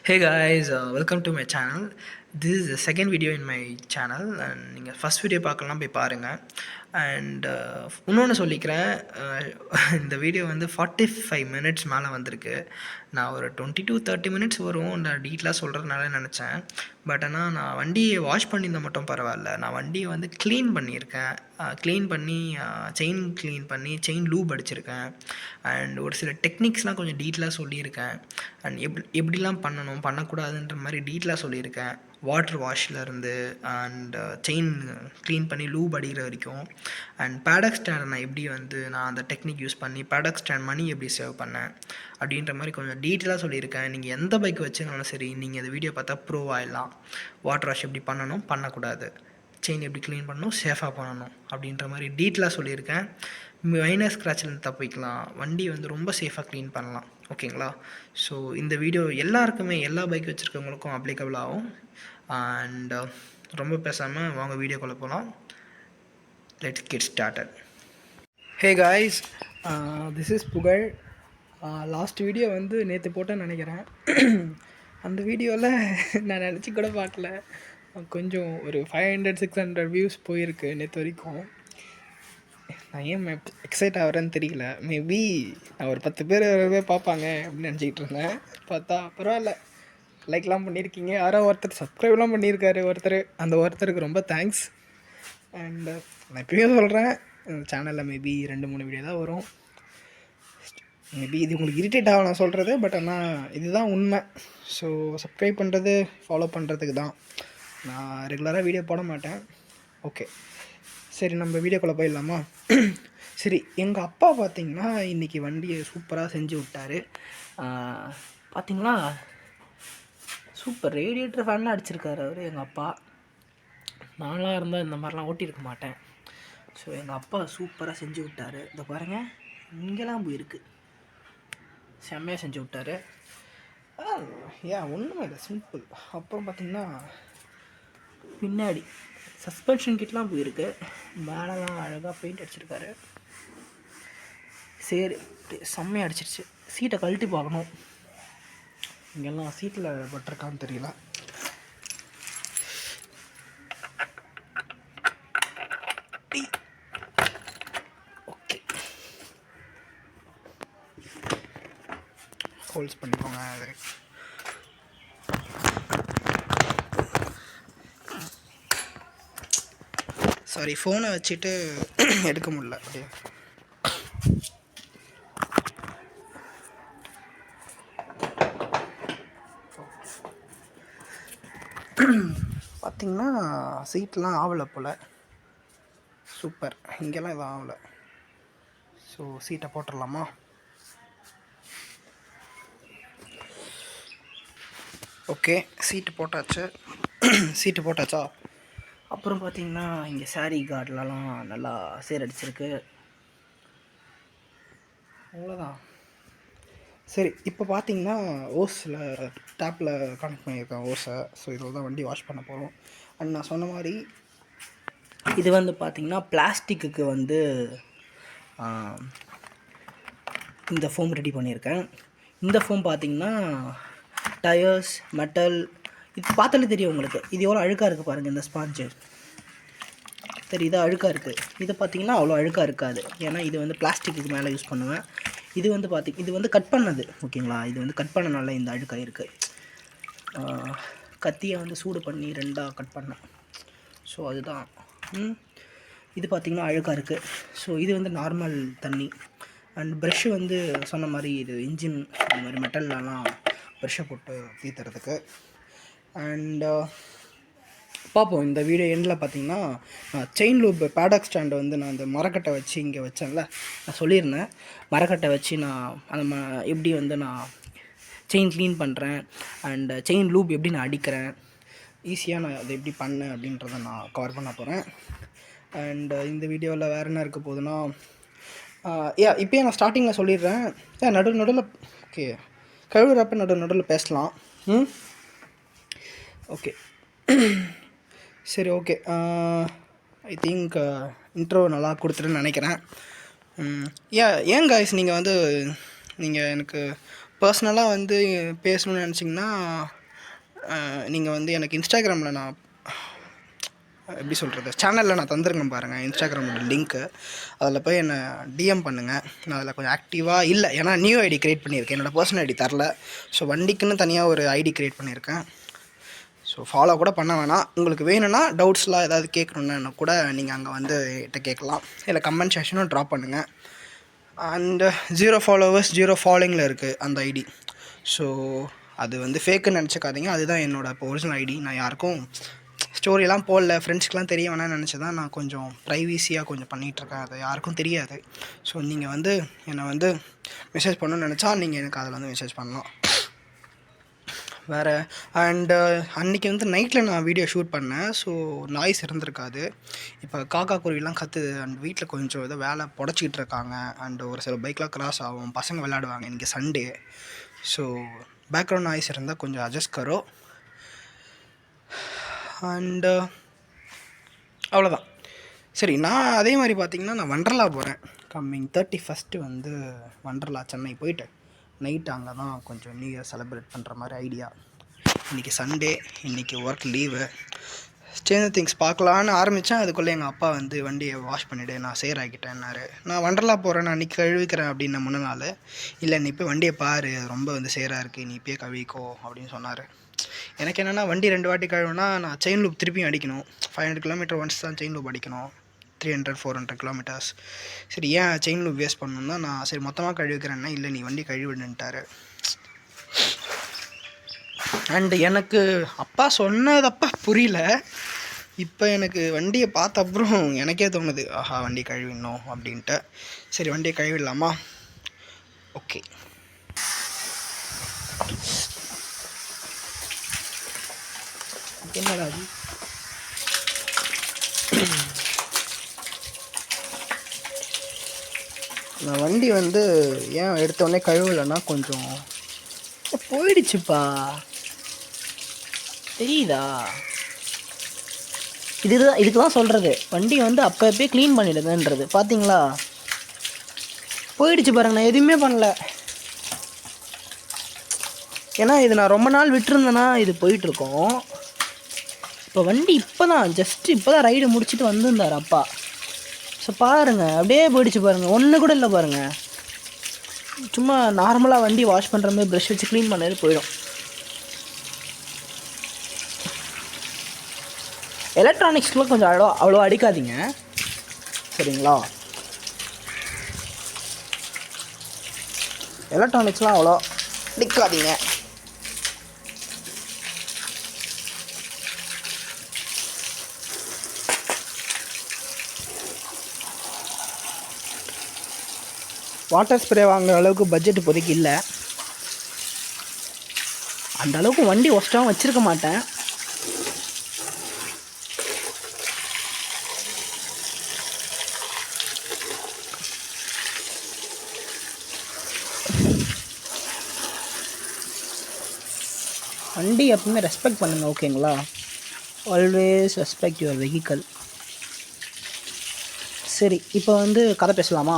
Hey guys, welcome to my channel. This is the second video in my channel and நீங்கள் first video பார்க்கலாம் போய் பாருங்கள். And இன்னொன்று சொல்லிக்கிறேன், இந்த வீடியோ வந்து 45 மினிட்ஸ் மேலே வந்திருக்கு. நான் ஒரு 20 to 30 மினிட்ஸ் வரும் நான் டீட்டெயிலாக சொல்கிறதுனால நினச்சேன். பட் ஆனால் நான் வண்டியை வாஷ் பண்ணியிருந்தால் மட்டும் பரவாயில்ல, நான் வண்டியை வந்து க்ளீன் பண்ணியிருக்கேன். க்ளீன் பண்ணி செயின் க்ளீன் பண்ணி செயின் லூப் அடிச்சிருக்கேன். அண்ட் ஒரு சில டெக்னிக்ஸ்லாம் கொஞ்சம் டீட்டெயிலாக சொல்லியிருக்கேன். அண்ட் எப்படிலாம் பண்ணணும் பண்ணக்கூடாதுன்ற மாதிரி டீட்டெயிலாக சொல்லியிருக்கேன். வாட்டர் வாஷ்லேருந்து அண்ட் செயின் க்ளீன் பண்ணி லூப் அடிக்கிற வரைக்கும். அண்ட் பேடக் ஸ்டாண்ட் நான் எப்படி வந்து நான் அந்த டெக்னிக் யூஸ் பண்ணி பேடக் ஸ்டாண்ட் மணி எப்படி சேவ் பண்ணேன் அப்படின்ற மாதிரி கொஞ்சம் டீட்டெயிலாக சொல்லியிருக்கேன். நீங்கள் எந்த பைக் வச்சுருந்தாலும் சரி, நீங்கள் இந்த வீடியோ பார்த்தா ப்ரூவ் ஆகிடலாம். வாட்டர் வாஷ் எப்படி பண்ணணும், பண்ணக்கூடாது, செயின் எப்படி க்ளீன் பண்ணணும், சேஃபாக பண்ணணும் அப்படின்ற மாதிரி டீட்டெயிலாக சொல்லியிருக்கேன். மைனர் ஸ்க்ராட்சிலேருந்து தப்பிக்கலாம், வண்டி வந்து ரொம்ப சேஃபாக க்ளீன் பண்ணலாம். ஓகேங்களா? ஸோ இந்த வீடியோ எல்லாருக்குமே, எல்லா பைக் வச்சுருக்கவங்களுக்கும் அப்ளிகபிள் ஆகும். அண்ட் ரொம்ப பேசாமல் வாங்க வீடியோக்குள்ளே போகலாம். Let's get started. Hey guys, this is புகழ். லாஸ்ட் வீடியோ வந்து நேற்று போட்டேன்னு நினைக்கிறேன். அந்த வீடியோவில் நான் நினச்சி கூட பார்க்கல, கொஞ்சம் ஒரு 500-600 வியூஸ் போயிருக்கு நேற்று வரைக்கும். நான் ஏன் எக்ஸைட் ஆகிறேன்னு தெரியல. மேபி நான் ஒரு 10 பேர் பார்ப்பாங்க அப்படின்னு நினச்சிக்கிட்டு இருந்தேன். பார்த்தா பரவாயில்ல, லைக்லாம் பண்ணியிருக்கீங்க. யாரோ ஒருத்தர் சப்ஸ்கிரைப்லாம் பண்ணியிருக்காரு அந்த ஒருத்தருக்கு ரொம்ப தேங்க்ஸ். அண்டு நான் இப்போயும் சொல்கிறேன், சேனலில் மேபி 2-3 வீடியோ தான் வரும். மேபி இது உங்களுக்கு இரிட்டேட் ஆகும் நான் சொல்கிறது, பட் ஆனால் இதுதான் உண்மை. ஸோ சப்ஸ்கிரைப் பண்ணுறது, ஃபாலோ பண்ணுறதுக்கு தான். நான் ரெகுலராக வீடியோ போட மாட்டேன். ஓகே, சரி நம்ம வீடியோக்குள்ளே போயிடலாமா? சரி, எங்கள் அப்பா பார்த்திங்கன்னா இன்றைக்கி வண்டியை சூப்பராக செஞ்சு விட்டார். பார்த்திங்களா, சூப்பர் ரேடியேட்டர் ஃபேன்லாம் அடிச்சிருக்காரு அவர், எங்கள் அப்பா. நானாக இருந்தால் இந்த மாதிரிலாம் ஓட்டியிருக்க மாட்டேன். ஸோ எங்கள் அப்பா சூப்பராக செஞ்சு விட்டார். இதை பாருங்கள், இங்கெல்லாம் போயிருக்கு, செம்மையாக செஞ்சு விட்டார். ஒன்றுமே இல்லை, சிம்பிள். அப்புறம் பார்த்திங்கன்னா பின்னாடி சஸ்பென்ஷன் கிட்லாம் போயிருக்கு, மேலெலாம் அழகாக பெயிண்ட் அடிச்சிருக்காரு. சரி, செம்மையாக அடிச்சிருச்சு. சீட்டை கழட்டி பார்க்கணும், இங்கெல்லாம் சீட்டில் பட்டிருக்கான்னு தெரியல. ஓகே, ஹோல்ஸ் பண்ணிக்கோங்க. அது சாரி, ஃபோனை வச்சுட்டு எடுக்க முடியல. அப்படியே பார்த்திங்கன்னா சீட்லாம் ஆகலை போல். சூப்பர், இங்கெல்லாம் எதுவும் ஆகலை. ஸோ சீட்டை போட்டுடலாமா? ஓகே, சீட்டு போட்டாச்சா? அப்புறம் பார்த்திங்கன்னா இங்கே சாரீ கார்ட்லலாம் நல்லா சேரடிச்சிருக்கு. அவ்வளோதான். சரி, இப்போ பார்த்திங்கன்னா ஓஸில் டேப்பில் கனெக்ட் பண்ணியிருக்கேன் ஓஸை. ஸோ இதில் தான் வண்டி வாஷ் பண்ண போகிறோம். அண்ட் நான் சொன்ன மாதிரி இது வந்து பார்த்திங்கன்னா பிளாஸ்டிக்கு வந்து இந்த ஃபோம் ரெடி பண்ணியிருக்கேன். இந்த ஃபோம் பார்த்திங்கன்னா டயர்ஸ், மெட்டல், இது பார்த்தாலே தெரியும் உங்களுக்கு. இது எவ்வளோ அழுக்காக இருக்குது பாருங்கள். இந்த ஸ்பாஞ்சு தெரியுதா, அழுக்காக இருக்குது. இதை பார்த்திங்கன்னா அவ்வளோ அழுக்காக இருக்காது, ஏன்னா இது வந்து பிளாஸ்டிக்கு மேலே யூஸ் பண்ணுவேன். இது வந்து இது வந்து கட் பண்ணது, ஓகேங்களா? இது வந்து கட் பண்ணனால இந்த அழுக்காக இருக்குது. கத்தியை வந்து சூடு பண்ணி 2ஆக கட் பண்ணேன். ஸோ அதுதான். இது பார்த்திங்கன்னா அழுக்காக இருக்குது. ஸோ இது வந்து நார்மல் தண்ணி. அண்ட் ப்ரெஷ்ஷு வந்து சொன்ன மாதிரி இது இன்ஜின் இந்த மாதிரி மெட்டல்லாம் ப்ரெஷ்ஷை போட்டு தீத்துறதுக்கு. அண்ட் பார்ப்போம். இந்த வீடியோ எண்டில் பார்த்திங்கன்னா செயின் லூப் பேடக் ஸ்டாண்டை வந்து நான் அந்த மரக்கட்டை வச்சு இங்கே வச்சேன்ல, நான் சொல்லியிருந்தேன். மரக்கட்டை வச்சு நான் அந்த எப்படி வந்து நான் செயின் க்ளீன் பண்ணுறேன் அண்ட் செயின் லூப் எப்படி நான் அடிக்கிறேன், ஈஸியாக நான் அதை எப்படி பண்ணேன் அப்படின்றத நான் கவர் பண்ண போகிறேன். அண்ட் இந்த வீடியோவில் வேறு என்ன இருக்க போகுதுன்னா, இப்போயே நான் ஸ்டார்டிங்கில் சொல்லிடுறேன். நடுவில் ஓகே, கழுவுறப்ப நடுவில் பேசலாம். ஓகே, சரி, ஓகே. ஐ திங்க் இன்ட்ரோ நல்லா கொடுத்துட்டுன்னு நினைக்கிறேன். ஏன் காய்ஸ், நீங்கள் எனக்கு பர்சனலாக வந்து பேசணும்னு நினச்சிங்கன்னா நீங்கள் வந்து எனக்கு இன்ஸ்டாகிராமில் நான் எப்படி சொல்கிறது, சேனலில் நான் தந்துருக்கேன் பாருங்கள் இன்ஸ்டாகிராமோட லிங்க்கு. அதில் போய் என்னை டிஎம் பண்ணுங்கள். நான் அதில் கொஞ்சம் ஆக்டிவாக இல்லை, ஏன்னா நியூ ஐடி க்ரியேட் பண்ணியிருக்கேன், என்னோடய பர்சனல் ஐடி தரல. ஸோ வண்டிக்குன்னு தனியாக ஒரு ஐடி க்ரியேட் பண்ணியிருக்கேன். ஸோ ஃபாலோ கூட பண்ண வேணாம். உங்களுக்கு வேணும்னா டவுட்ஸ்லாம் ஏதாவது கேட்கணுன்னு கூட நீங்கள் அங்கே வந்து என்கிட்ட கேட்கலாம், இல்லை கமெண்ட் செக்ஷனும் ட்ராப் பண்ணுங்கள். அண்டு 0 ஃபாலோவர்ஸ் 0 ஃபாலோயிங்கில் இருக்குது அந்த ஐடி. ஸோ அது வந்து ஃபேக்குன்னு நினச்சிக்காதீங்க, அதுதான் என்னோடய இப்போ ஒரிஜினல் ஐடி. நான் யாருக்கும் ஸ்டோரியெல்லாம் போடல, ஃப்ரெண்ட்ஸ்க்கெலாம் தெரிய வேணாம்னு நினச்சி தான் நான் கொஞ்சம் ப்ரைவசியாக கொஞ்சம் பண்ணிகிட்ருக்கேன், அது யாருக்கும் தெரியாது. ஸோ நீங்கள் வந்து என்னை வந்து மெசேஜ் பண்ணணும்னு நினச்சா நீங்கள் எனக்கு அதில் வந்து மெசேஜ் பண்ணலாம். வேறு அண்டு அன்றைக்கி வந்து நைட்டில் நான் வீடியோ ஷூட் பண்ணேன். ஸோ நாய்ஸ் இருந்திருக்காது. இப்போ காக்கா குருவிலாம் கத்துது அண்ட் வீட்டில் கொஞ்சம் ஏதோ வேலை புடச்சிக்கிட்டு இருக்காங்க. அண்டு ஒரு சில பைக்லாம் கிராஸ் ஆகும், பசங்க விளையாடுவாங்க, இன்றைக்கி சண்டே. ஸோ பேக்ரவுண்ட் நாய்ஸ் இருந்தால் கொஞ்சம் அட்ஜஸ்ட் கரோ. அண்டு அவ்வளோதான். சரி, நான் அதே மாதிரி பார்த்திங்கன்னா நான் வண்டர்லா போகிறேன். கம்மிங் 31 வந்து வண்டர்லா சென்னை போயிட்டு நைட்டு அங்கே தான் கொஞ்சம் நியூ இயர் செலிப்ரேட் பண்ணுற மாதிரி ஐடியா. இன்றைக்கி சண்டே, இன்றைக்கி ஒர்க் லீவு. சேஞ்ச் திங்ஸ் பார்க்கலான்னு ஆரம்பித்தேன். அதுக்குள்ளே எங்கள் அப்பா வந்து வண்டியை வாஷ் பண்ணிவிடு, நான் சேர் ஆகிட்டேன்னாரு. நான் வண்டர்லா போகிறேன், நான் இன்றைக்கி கழுவிக்கிறேன் அப்படின்னு முன்ன நாள். இல்லை நீ போய் வண்டியை பாரு, ரொம்ப வந்து சேராக இருக்குது, நீ இப்போயே கழுவிக்கோ அப்படின்னு சொன்னார். எனக்கு என்னென்னா வண்டி 2 வாட்டி கழுவுனா நான் செயின் லூப் திருப்பியும் அடிக்கணும். 500 கிலோமீட்டர் ஒன்ஸ் தான் செயின் லூப் அடிக்கணும், 300-400 கிலோமீட்டர்ஸ். சரி, ஏன் செயின் லூப் வேஸ்ட் பண்ணணும் தான் நான் சரி மொத்தமாக கழுவிக்கிறேன்னா, இல்லை நீ வண்டி கழுவிடுன்ட்டார். அண்டு எனக்கு அப்பா சொன்னதப்பா புரியல. இப்போ எனக்கு வண்டியை பார்த்த அப்புறம் எனக்கே தோணுது, ஆஹா வண்டி கழுவிடணும் அப்படின்ட்டு. சரி வண்டியை கழுவிடலாமா? ஓகே. என்னடா அது? நான் வண்டி வந்து ஏன் எடுத்தோடனே கழுவலைன்னா கொஞ்சம் போயிடுச்சுப்பா, தெரியுதா? இதுக்கு தான் சொல்கிறது, வண்டி வந்து அப்போ க்ளீன் பண்ணிடுதுன்றது. பார்த்தீங்களா, போயிடுச்சு பாருங்க. நான் எதுவுமே பண்ணல, ஏன்னா இது நான் ரொம்ப நாள் விட்டுருந்தேன்னா இது போயிட்டுருக்கோம். இப்போ வண்டி இப்போ தான் ரைடு முடிச்சுட்டு வந்திருந்தார் அப்பா. ஸோ பாருங்கள், அப்படியே போயிடுச்சு பாருங்கள், ஒன்று கூட இல்லை பாருங்கள். சும்மா நார்மலாக வண்டி வாஷ் பண்ணுற மாதிரி ப்ரஷ் வச்சு க்ளீன் பண்ணது போயிடும். எலக்ட்ரானிக்ஸ்க்குலாம் கொஞ்சம் அவ்வளோ அடிக்காதீங்க, சரிங்களா? எலக்ட்ரானிக்ஸ்லாம் அவ்வளோ அடிக்காதீங்க. வாட்டர் ஸ்ப்ரே வாங்குற அளவுக்கு பட்ஜெட் இப்போதைக்கு இல்லை. அந்த அளவுக்கு வண்டி ஒஸ்ட்டாகவும் வச்சுருக்க மாட்டேன். வண்டி எப்பவுமே ரெஸ்பெக்ட் பண்ணுங்கள், ஓகேங்களா? Always respect your vehicle. சரி, இப்போ வந்து கதை பேசலாமா?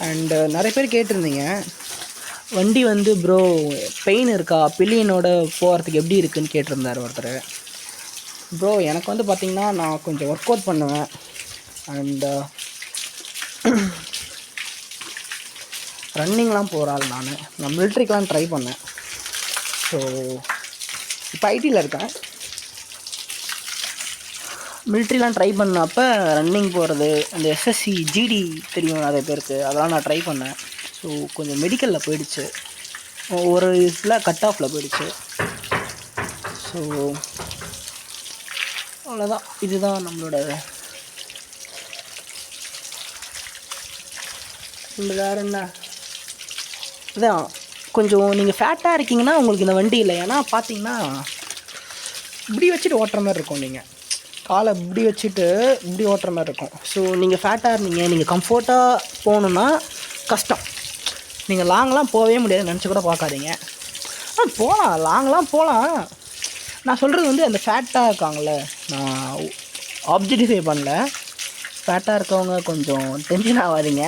அண்டு நிறைய பேர் கேட்டிருந்தீங்க, வண்டி வந்து ப்ரோ பெயின் இருக்கா, பில்லியனோட போகிறதுக்கு எப்படி இருக்குதுன்னு கேட்டிருந்தார் ஒருத்தர். ப்ரோ எனக்கு வந்து பார்த்திங்கன்னா நான் கொஞ்சம் ஒர்க் அவுட் பண்ணுவேன். அண்டு ரன்னிங்லாம் போகிறாள். நான் மிலிட்ரிக்கெலாம் ட்ரை பண்ணேன். ஸோ இப்போ ஐடியில் இருக்கேன். மிலிட்ரிலாம் ட்ரை பண்ணப்போ ரன்னிங் போகிறது, அந்த எஸ்எஸ்சி ஜிடி தெரியும் நிறைய பேருக்கு, அதெல்லாம் நான் ட்ரை பண்ணேன். ஸோ கொஞ்சம் மெடிக்கலில் போயிடுச்சு, ஒரு இதில் கட் ஆஃபில் போயிடுச்சு. ஸோ அவ்வளோதான், இதுதான் நம்மளோட வேறு என்ன. இதான் கொஞ்சம் நீங்கள் ஃபேட்டாக இருக்கீங்கன்னா உங்களுக்கு இந்த வண்டி இல்லை. ஏன்னா பார்த்தீங்கன்னா இப்படி வச்சுட்டு ஓட்டுற மாதிரி இருக்கும், நீங்கள் காலை இப்படி வச்சுட்டு இப்படி ஓட்டுற மாதிரி இருக்கும். ஸோ நீங்கள் ஃபேட்டாக இருந்தீங்க, நீங்கள் கம்ஃபர்ட்டாக போகணுன்னா கஷ்டம். நீங்கள் லாங்லாம் போகவே முடியாது, நினச்சி கூட பார்க்காதீங்க. போகலாம், லாங்லாம் போகலாம். நான் சொல்கிறது வந்து அந்த ஃபேட்டாக இருக்காங்கள, நான் ஆப்ஜெக்டிஃபை பண்ணல. ஃபேட்டாக இருக்கவங்க கொஞ்சம் டென்ஷன் ஆகாதீங்க.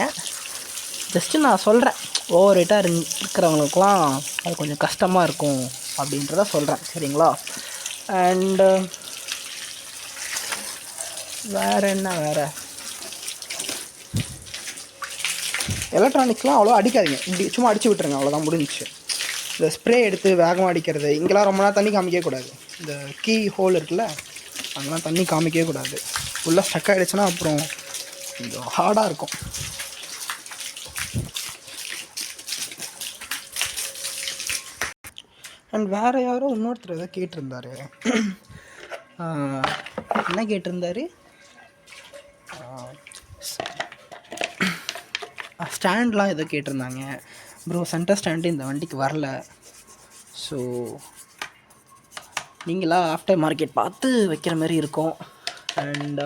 ஜஸ்ட்டு நான் சொல்கிறேன், ஓவர் வெயிட்டாக இருக்கிறவங்களுக்குலாம் அது கொஞ்சம் கஷ்டமாக இருக்கும் அப்படின்றத சொல்கிறேன். சரிங்களா? அண்டு வேறு எலக்ட்ரானிக்ஸ்லாம் அவ்வளோ அடிக்காதீங்க, இப்படி சும்மா அடித்து விட்டுருங்க, அவ்வளோதான், முடிஞ்சிச்சு. இந்த ஸ்ப்ரே எடுத்து வேகமாக அடிக்கிறது, இங்கெல்லாம் ரொம்ப நேரம் தண்ணி காமிக்கவே கூடாது. இந்த கீ ஹோல் இருக்குல்ல, அங்கெல்லாம் தண்ணி காமிக்கவே கூடாது. ஃபுல்லாக ஸ்டக் ஆகிடுச்சுன்னா அப்புறம் கொஞ்சம் ஹார்டாக இருக்கும். அண்ட் வேறு யாரோ இன்னொருத்தர் எதாவது கேட்டிருந்தார். என்ன கேட்டிருந்தாரு? ஸ்டாண்ட்லாம் ஏதோ கேட்டிருந்தாங்க. ப்ரோ சென்டர் ஸ்டாண்டு இந்த வண்டிக்கு வரல, ஸோ நீங்களாம் ஆஃப்டர் மார்க்கெட் பார்த்து வைக்கிற மாதிரி இருக்கும். அண்ட்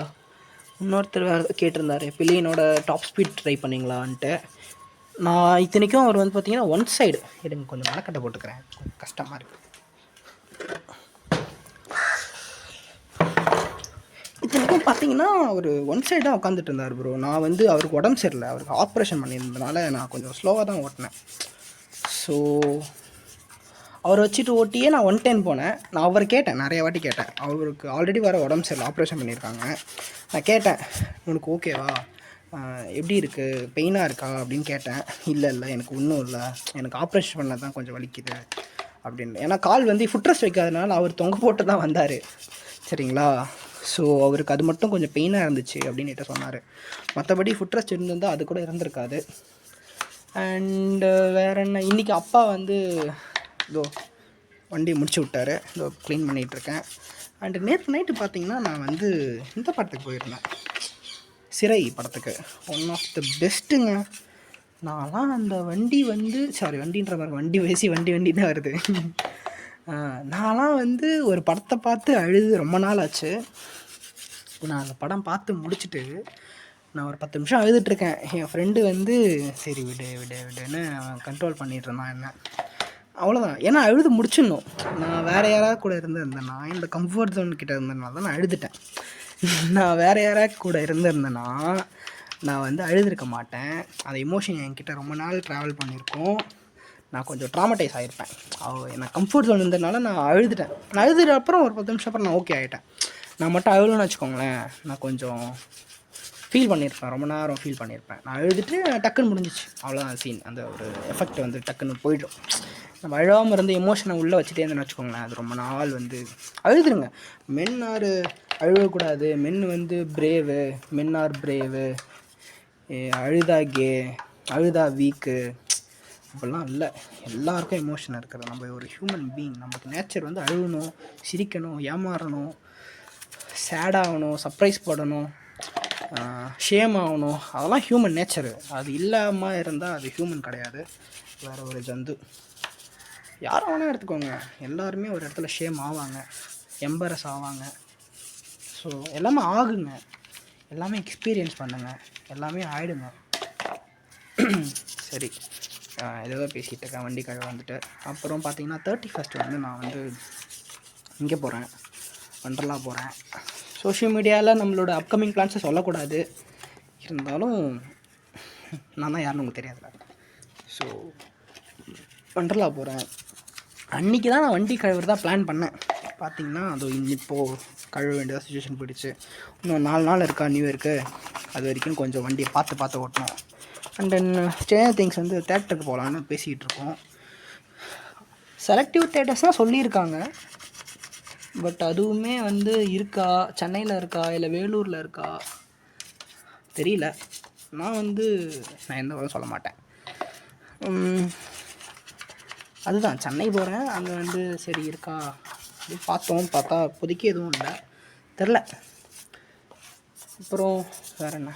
இன்னொருத்தர் வேறு கேட்டிருந்தார், பில்லியனோட டாப் ஸ்பீட் ட்ரை பண்ணிங்களான்ட்டு. நான் இத்தனைக்கும் அவர் வந்து பார்த்திங்கன்னா ஒன் சைடு, எனக்கு கொஞ்சம் மனக்கட்டை போட்டுக்கிறேன், கஷ்டமாக இருக்குது. இத்தனைக்கும் பார்த்தீங்கன்னா ஒரு ஒன் சைடாக உட்காந்துட்டு இருந்தார் ப்ரோ. நான் வந்து அவருக்கு உடம்பு சரியில்லை, அவருக்கு ஆப்ரேஷன் பண்ணியிருந்ததுனால நான் கொஞ்சம் ஸ்லோவாக தான் ஓட்டினேன். ஸோ அவரை வச்சுட்டு ஓட்டியே நான் 110 போனேன். நான் அவர் கேட்டேன், நிறைய வாட்டி கேட்டேன். அவருக்கு ஆல்ரெடி வர உடம்பு சரியில்லை, ஆப்ரேஷன் பண்ணியிருக்காங்க. நான் கேட்டேன், உனக்கு ஓகேவா, எப்படி இருக்குது, பெயினாக இருக்கா அப்படின்னு கேட்டேன். இல்லை எனக்கு ஒன்றும் இல்லை, எனக்கு ஆப்ரேஷன் பண்ண தான் கொஞ்சம் வலிக்குது அப்படின்னு. ஏன்னா கால் வந்து ஃபுட்ரெஸ்ட் வைக்காதனால அவர் தொங்க போட்டு தான் வந்தார். சரிங்களா? ஸோ அவருக்கு அது மட்டும் கொஞ்சம் பெயினாக இருந்துச்சு அப்படின்ட்டு சொன்னார். மற்றபடி ஃபுட்ரெஸ்ட் இருந்திருந்தால் அது கூட இருந்திருக்காது. அண்டு வேறு என்ன, இன்றைக்கி அப்பா வந்து இதோ வண்டி முடிச்சு விட்டார், இதோ க்ளீன் பண்ணிகிட்ருக்கேன். அண்டு நேற்று நைட்டு பார்த்திங்கன்னா நான் வந்து இந்த படத்துக்கு போயிருந்தேன், சிறை படத்துக்கு. ஒன் ஆஃப் த பெஸ்ட்டுங்க. நான்லாம் அந்த வண்டி வந்து வண்டின்ற மாதிரி வண்டி தான் வருது. நான்லாம் வந்து ஒரு படத்தை பார்த்து அழுது ரொம்ப நாள் ஆச்சு. நான் அந்த படம் பார்த்து முடிச்சுட்டு நான் ஒரு 10 நிமிஷம் அழுதுட்ருக்கேன். என் ஃப்ரெண்டு வந்து சரி விடுன்னு அவன் கண்ட்ரோல் பண்ணிகிட்ருந்தான் என்ன. அவ்வளோதான், ஏன்னா அழுது முடிச்சிடணும். நான் வேறு யாராவது கூட இருந்திருந்தேன்னா, இந்த கம்ஃபர்ட் ஜோன் கிட்டே இருந்ததுனால தான் நான் அழுதுட்டேன். நான் வேறு யாராவது கூட இருந்திருந்தேன்னா நான் வந்து அழுதுருக்க மாட்டேன். அந்த எமோஷன் என்கிட்ட ரொம்ப நாள் ட்ராவல் பண்ணியிருக்கோம். நான் கொஞ்சம் ட்ராமடைஸ் ஆகிருப்பேன். எனக்கு கம்ஃபர்ட் ஜோன் இருந்ததுனால நான் அழுதுட்டேன். நான் அழுதுட்டு அப்புறம் ஒரு 10 நிமிஷம் அப்புறம் நான் ஓகே ஆகிட்டேன். நான் மட்டும் அழுதுன்னு வச்சுக்கோங்களேன், நான் கொஞ்சம் ஃபீல் பண்ணியிருப்பேன், ரொம்ப நேரம் ஃபீல் பண்ணியிருப்பேன். நான் அழுதுட்டு டக்குன்னு முடிஞ்சிச்சு, அவ்வளோதான் சீன். அந்த ஒரு எஃபெக்ட் வந்து டக்குன்னு போய்டும். நம்ம அழாமல் இருந்து எமோஷனை உள்ளே வச்சுட்டே இருந்தேன்னு வச்சுக்கோங்களேன், அது ரொம்ப நாள் வந்து அழுதுருங்க. மென் ஆர் அழுகக்கூடாது, மென் வந்து பிரேவு, மென் ஆர் பிரேவு, அழுதா கே, அழுதா வீக்கு, அப்படிலாம் இல்லை. எல்லாருக்கும் எமோஷன் இருக்கிறது. நம்ம ஒரு ஹியூமன் பீயிங், நமக்கு நேச்சர் வந்து அழுகணும், சிரிக்கணும், ஏமாறணும், சேடாகணும், சர்ப்ரைஸ் படணும், ஷேம் ஆகணும், அதெல்லாம் ஹியூமன் நேச்சரு. அது இல்லாமல் இருந்தால் அது ஹியூமன் கிடையாது, வேறு ஒரு ஜந்து. யாரை வேணால் எடுத்துக்கோங்க, எல்லாருமே ஒரு இடத்துல ஷேம் ஆவாங்க, எம்பரஸ் ஆவாங்க. ஸோ எல்லாமே ஆகுங்க, எல்லாமே எக்ஸ்பீரியன்ஸ் பண்ணுங்கள், எல்லாமே ஆகிடுங்க. சரி, ஏதோ பேசிகிட்டு இருக்கேன், வண்டி கழுவ வந்துட்டு. அப்புறம் பார்த்திங்கன்னா 31st வந்து நான் வந்து இங்கே போகிறேன், வண்டர்லா போகிறேன். சோஷியல் மீடியாவில் நம்மளோட அப்கமிங் பிளான்ஸை சொல்லக்கூடாது, இருந்தாலும் நான் தான் யாருன்னு உங்களுக்கு தெரியாதுல்ல. ஸோ வண்டர்லா போகிறேன். அன்றைக்கி தான் நான் வண்டி கழுவுறதா பிளான் பண்ணேன். பார்த்திங்கன்னா அது இப்போது கழுவ வேண்டியதாக சுச்சுவேஷன் போயிடுச்சு. இன்னும் 4 நாள் இருக்கா நியூ இயருக்கு, அது வரைக்கும் கொஞ்சம் வண்டியை பார்த்து ஓட்டணும். அண்ட் தென் ஸ்டேஜ் திங்ஸ் வந்து தேட்டருக்கு போகலான்னு பேசிக்கிட்டு இருக்கோம். செலக்டிவ் தேட்டர்ஸ்லாம் சொல்லியிருக்காங்க, பட் அதுவுமே வந்து இருக்கா, சென்னையில் இருக்கா இல்லை வேலூரில் இருக்கா தெரியல. நான் எந்த வரும் சொல்ல மாட்டேன். அதுதான் சென்னை போகிறேன், அங்கே வந்து சரி இருக்கா அப்படின்னு பார்த்தா இப்போதைக்கு எதுவும் இல்லை, தெரில. அப்புறம் வேறு என்ன,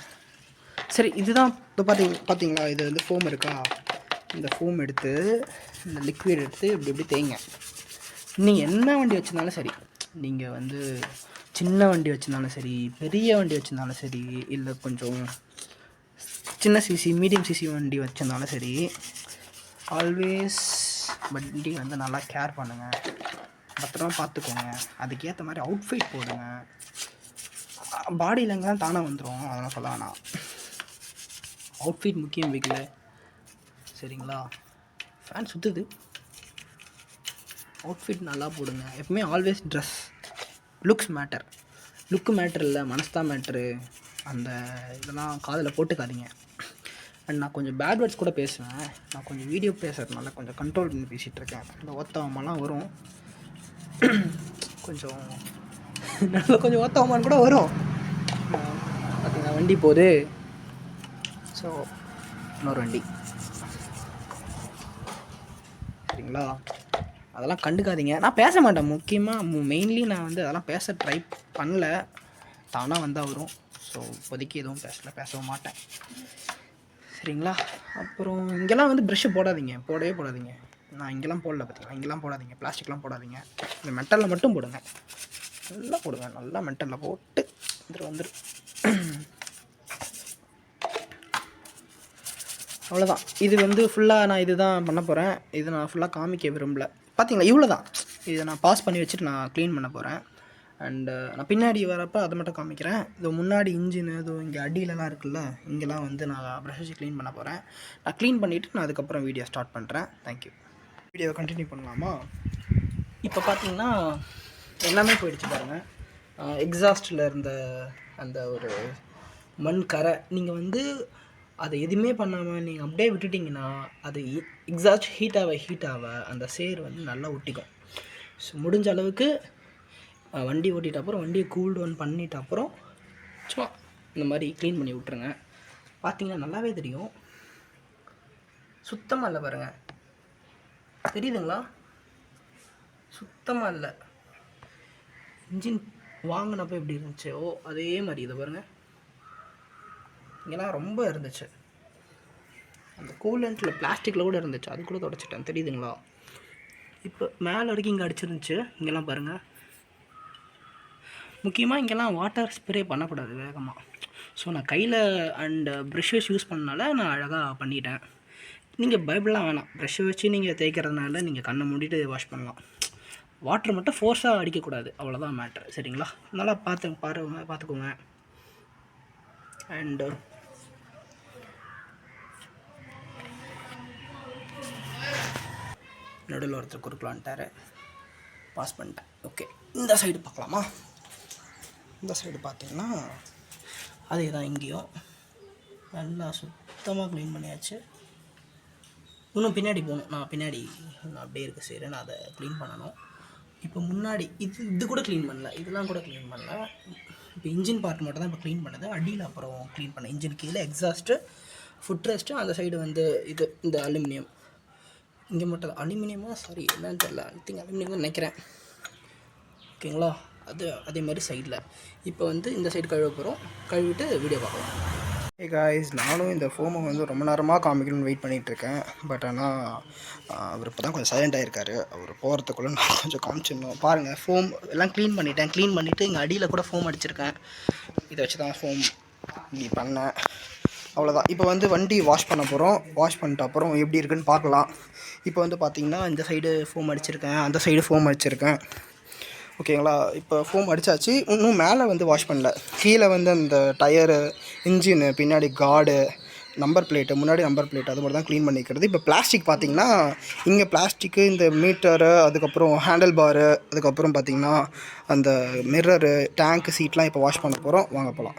சரி இதுதான் இப்போ பார்த்தீங்களா, இது வந்து ஃபோம் இருக்கா, இந்த ஃபோம் எடுத்து இந்த லிக்விட் எடுத்து இப்படி தேய்ங்க. நீங்கள் என்ன வண்டி வச்சுருந்தாலும் சரி, நீங்கள் வந்து சின்ன வண்டி வச்சுருந்தாலும் சரி, பெரிய வண்டி வச்சுருந்தாலும் சரி, இல்லை கொஞ்சம் சின்ன சிசி மீடியம் சிசி வண்டி வச்சுருந்தாலும் சரி, ஆல்வேஸ் வண்டி வந்து நல்லா கேர் பண்ணுங்கள், பத்திரமா பார்த்துக்கோங்க. அதுக்கேற்ற மாதிரி அவுட்ஃபிட் போடுங்க. பாடி லேங்க்லாம் தானாக வந்துடும், அதெல்லாம் சொல்ல வேணாம். அவுட்ஃபிட் முக்கியம் வீக்கில், சரிங்களா? ஃபேன் சுற்றுது, அவுட்ஃபிட் நல்லா போடுங்க. எப்பவுமே ஆல்வேஸ் ட்ரெஸ் லுக்ஸ் மேட்டர். லுக்கு மேட்ரு இல்லை, மனசு தான் மேட்ரு. அந்த இதெல்லாம் காதில் போட்டுக்காதீங்க. அண்ட் நான் கொஞ்சம் பேட் வேர்ட்ஸ் கூட பேசுவேன். நான் கொஞ்சம் வீடியோ பேசுகிறதுனால கொஞ்சம் கண்ட்ரோல் பண்ணி பேசிகிட்ருக்கேன். இந்த ஓத்தவமெல்லாம் வரும், கொஞ்சம் நல்லா கொஞ்சம் ஓத்தவமான்னு கூட வரும். பார்த்தீங்கன்னா வண்டி போகுது. ஸோ இன்னொரு வண்டி, சரிங்களா? அதெல்லாம் கண்டுக்காதீங்க. நான் பேச மாட்டேன். முக்கியமாக மெயின்லி நான் வந்து அதெல்லாம் பேச ட்ரை பண்ணல. தானாக வந்தால் வரும். ஸோ இப்போதைக்கு எதுவும் பேசவும் மாட்டேன், சரிங்களா? அப்புறம் இங்கெல்லாம் வந்து ப்ரெஷ்ஷு போடவே போடாதீங்க. நான் இங்கெல்லாம் போடல, பார்த்தீங்களா? இங்கெல்லாம் போடாதீங்க, பிளாஸ்டிக்லாம் போடாதீங்க. இந்த மெட்டலில் மட்டும் போடுங்க. நல்லா போடுங்க, நல்லா மெட்டலில் போட்டு வந்துடும். அவ்வளோதான். இது வந்து ஃபுல்லாக நான் இது தான் பண்ண போகிறேன். இது நான் ஃபுல்லாக காமிக்க விரும்பல. பார்த்தீங்களா, இவ்வளோ தான். இதை நான் பாஸ் பண்ணி வச்சுட்டு நான் க்ளீன் பண்ண போகிறேன். அண்டு நான் பின்னாடி வரப்போ அதை மட்டும் காமிக்கிறேன். இது முன்னாடி இன்ஜின் இதுவும் இங்கே அடியிலலாம் இருக்குல்ல, இங்கெல்லாம் வந்து நான் ப்ரஷ் வச்சு க்ளீன் பண்ண போகிறேன். நான் க்ளீன் பண்ணிவிட்டு நான் அதுக்கப்புறம் வீடியோ ஸ்டார்ட் பண்ணுறேன். தேங்க்யூ. வீடியோவை கண்டினியூ பண்ணலாமா? இப்போ பார்த்தீங்கன்னா எல்லாமே போயிடுச்சு பாருங்கள். எக்ஸாஸ்ட்டில் இருந்த அந்த ஒரு மண் கரை, நீங்கள் வந்து அதை எதுவுமே பண்ணாமல் நீங்கள் அப்படியே விட்டுட்டிங்கன்னா அது எக்ஸாஸ்ட் ஹீட் ஆக அந்த சேர் வந்து நல்லா ஒட்டிக்கும். ஸோ முடிஞ்ச அளவுக்கு வண்டி ஓட்டிட்ட அப்புறம் வண்டியை கூல் டவுன் பண்ணிட்ட அப்புறம் சும்மா இந்த மாதிரி க்ளீன் பண்ணி விட்ருங்க. பார்த்தீங்கன்னா நல்லாவே தெரியும். சுத்தமாக இல்லை பாருங்கள், தெரியுதுங்களா? சுத்தமாக இல்லை. இன்ஜின் வாங்கினப்போ எப்படி இருந்துச்சு அதே மாதிரி இதை பாருங்கள். இங்கெல்லாம் ரொம்ப இருந்துச்சு. அந்த கூலண்ட்டில் பிளாஸ்டிக்கில் கூட இருந்துச்சு, அது கூட தொடச்சிட்டேன், தெரியுதுங்களா? இப்போ மேலே வரைக்கும் இங்கே அடிச்சிருந்துச்சு. இங்கெல்லாம் பாருங்கள். முக்கியமாக இங்கெல்லாம் வாட்டர் ஸ்ப்ரே பண்ணக்கூடாது வேகமாக. ஸோ நான் கையில் அண்டு ப்ரெஷ்ஷஸ் யூஸ் பண்ணனால நான் அழகாக பண்ணிட்டேன். நீங்கள் பயப்படலாம் வேணாம். ப்ரெஷ்ஷை வச்சு நீங்கள் தேய்க்கிறதுனால நீங்கள் கண்ணை மூடிட்டு வாஷ் பண்ணலாம். வாட்டர் மட்டும் ஃபோர்ஸாக அடிக்கக்கூடாது, அவ்வளோதான் மேட்ரு, சரிங்களா? நல்லா பார்த்துக்கோங்க. அண்டு நடுவில் ஒருத்தர் குறுக்கலான்ட்டார், பாஸ் பண்ணிட்டேன். ஓகே, இந்த சைடு பார்க்கலாமா? இந்த சைடு பார்த்தீங்கன்னா அதே தான், இங்கேயும் நல்லா சுத்தமாக க்ளீன் பண்ணியாச்சு. இன்னும் பின்னாடி போகணும். நான் அப்படியே இருக்க சரி, நான் அதை க்ளீன் பண்ணணும். இப்போ முன்னாடி இது கூட க்ளீன் பண்ணல, இதெல்லாம் கூட க்ளீன் பண்ணல. இப்போ இன்ஜின் பார்ட் மட்டும் தான் இப்போ க்ளீன் பண்ணது. அடியில் அப்புறம் க்ளீன் பண்ணேன். இன்ஜின் கீழே எக்ஸாஸ்ட்டு, ஃபுட் ரெஸ்ட்டு, அந்த சைடு வந்து இந்த அலுமினியம். இங்கே மட்டும் தான் அலுமினியமாக, சாரி என்னன்னு தெரியல, ஐ திங்க் அலுமினியம் நினைக்கிறேன். ஓகேங்களா? அதே மாதிரி சைடில் இப்போ வந்து இந்த சைடு கழுவ போகிறோம். கழுவிட்டு வீடியோ பார்க்கலாம். ஏ காய்ஸ், நானும் இந்த ஃபோமை வந்து ரொம்ப நேரமாக காமிக்கணும்னு வெயிட் பண்ணிகிட்ருக்கேன். பட் ஆனால் அவர் இப்போ தான் கொஞ்சம் சைலண்ட் ஆகிருக்காரு. அவர் போகிறதுக்குள்ளே நான் கொஞ்சம் காமிச்சிடணும். பாருங்கள், ஃபோம் எல்லாம் க்ளீன் பண்ணிட்டேன். க்ளீன் பண்ணிவிட்டு இங்கே அடியில் கூட ஃபோம் அடிச்சிருக்கேன். இதை வச்சு தான் ஃபோம் இப்படி பண்ணேன். அவ்வளோதான். இப்போ வந்து வண்டி வாஷ் பண்ண போகிறோம். வாஷ் பண்ணிட்ட அப்புறம் எப்படி இருக்குன்னு பார்க்கலாம். இப்போ வந்து பார்த்திங்கன்னா இந்த சைடு ஃபோம் அடிச்சிருக்கேன், அந்த சைடு ஃபோம் அடிச்சிருக்கேன். ஓகேங்களா? இப்போ ஃபோம் அடித்தாச்சு. இன்னும் மேலே வந்து வாஷ் பண்ணல. கீழே வந்து அந்த டயரு, இன்ஜினு, பின்னாடி கார்டு, நம்பர் பிளேட்டு, முன்னாடி நம்பர் பிளேட், அது மாதிரி தான் க்ளீன் பண்ணிக்கிறது. இப்போ பிளாஸ்டிக் பார்த்திங்கன்னா இங்கே பிளாஸ்டிக்கு, இந்த மீட்டரு, அதுக்கப்புறம் ஹேண்டில் பாரு, அதுக்கப்புறம் பார்த்திங்கன்னா அந்த மிரரு, டேங்க்கு, சீட்லாம் இப்போ வாஷ் பண்ண போகிறோம். வாங்க போகலாம்.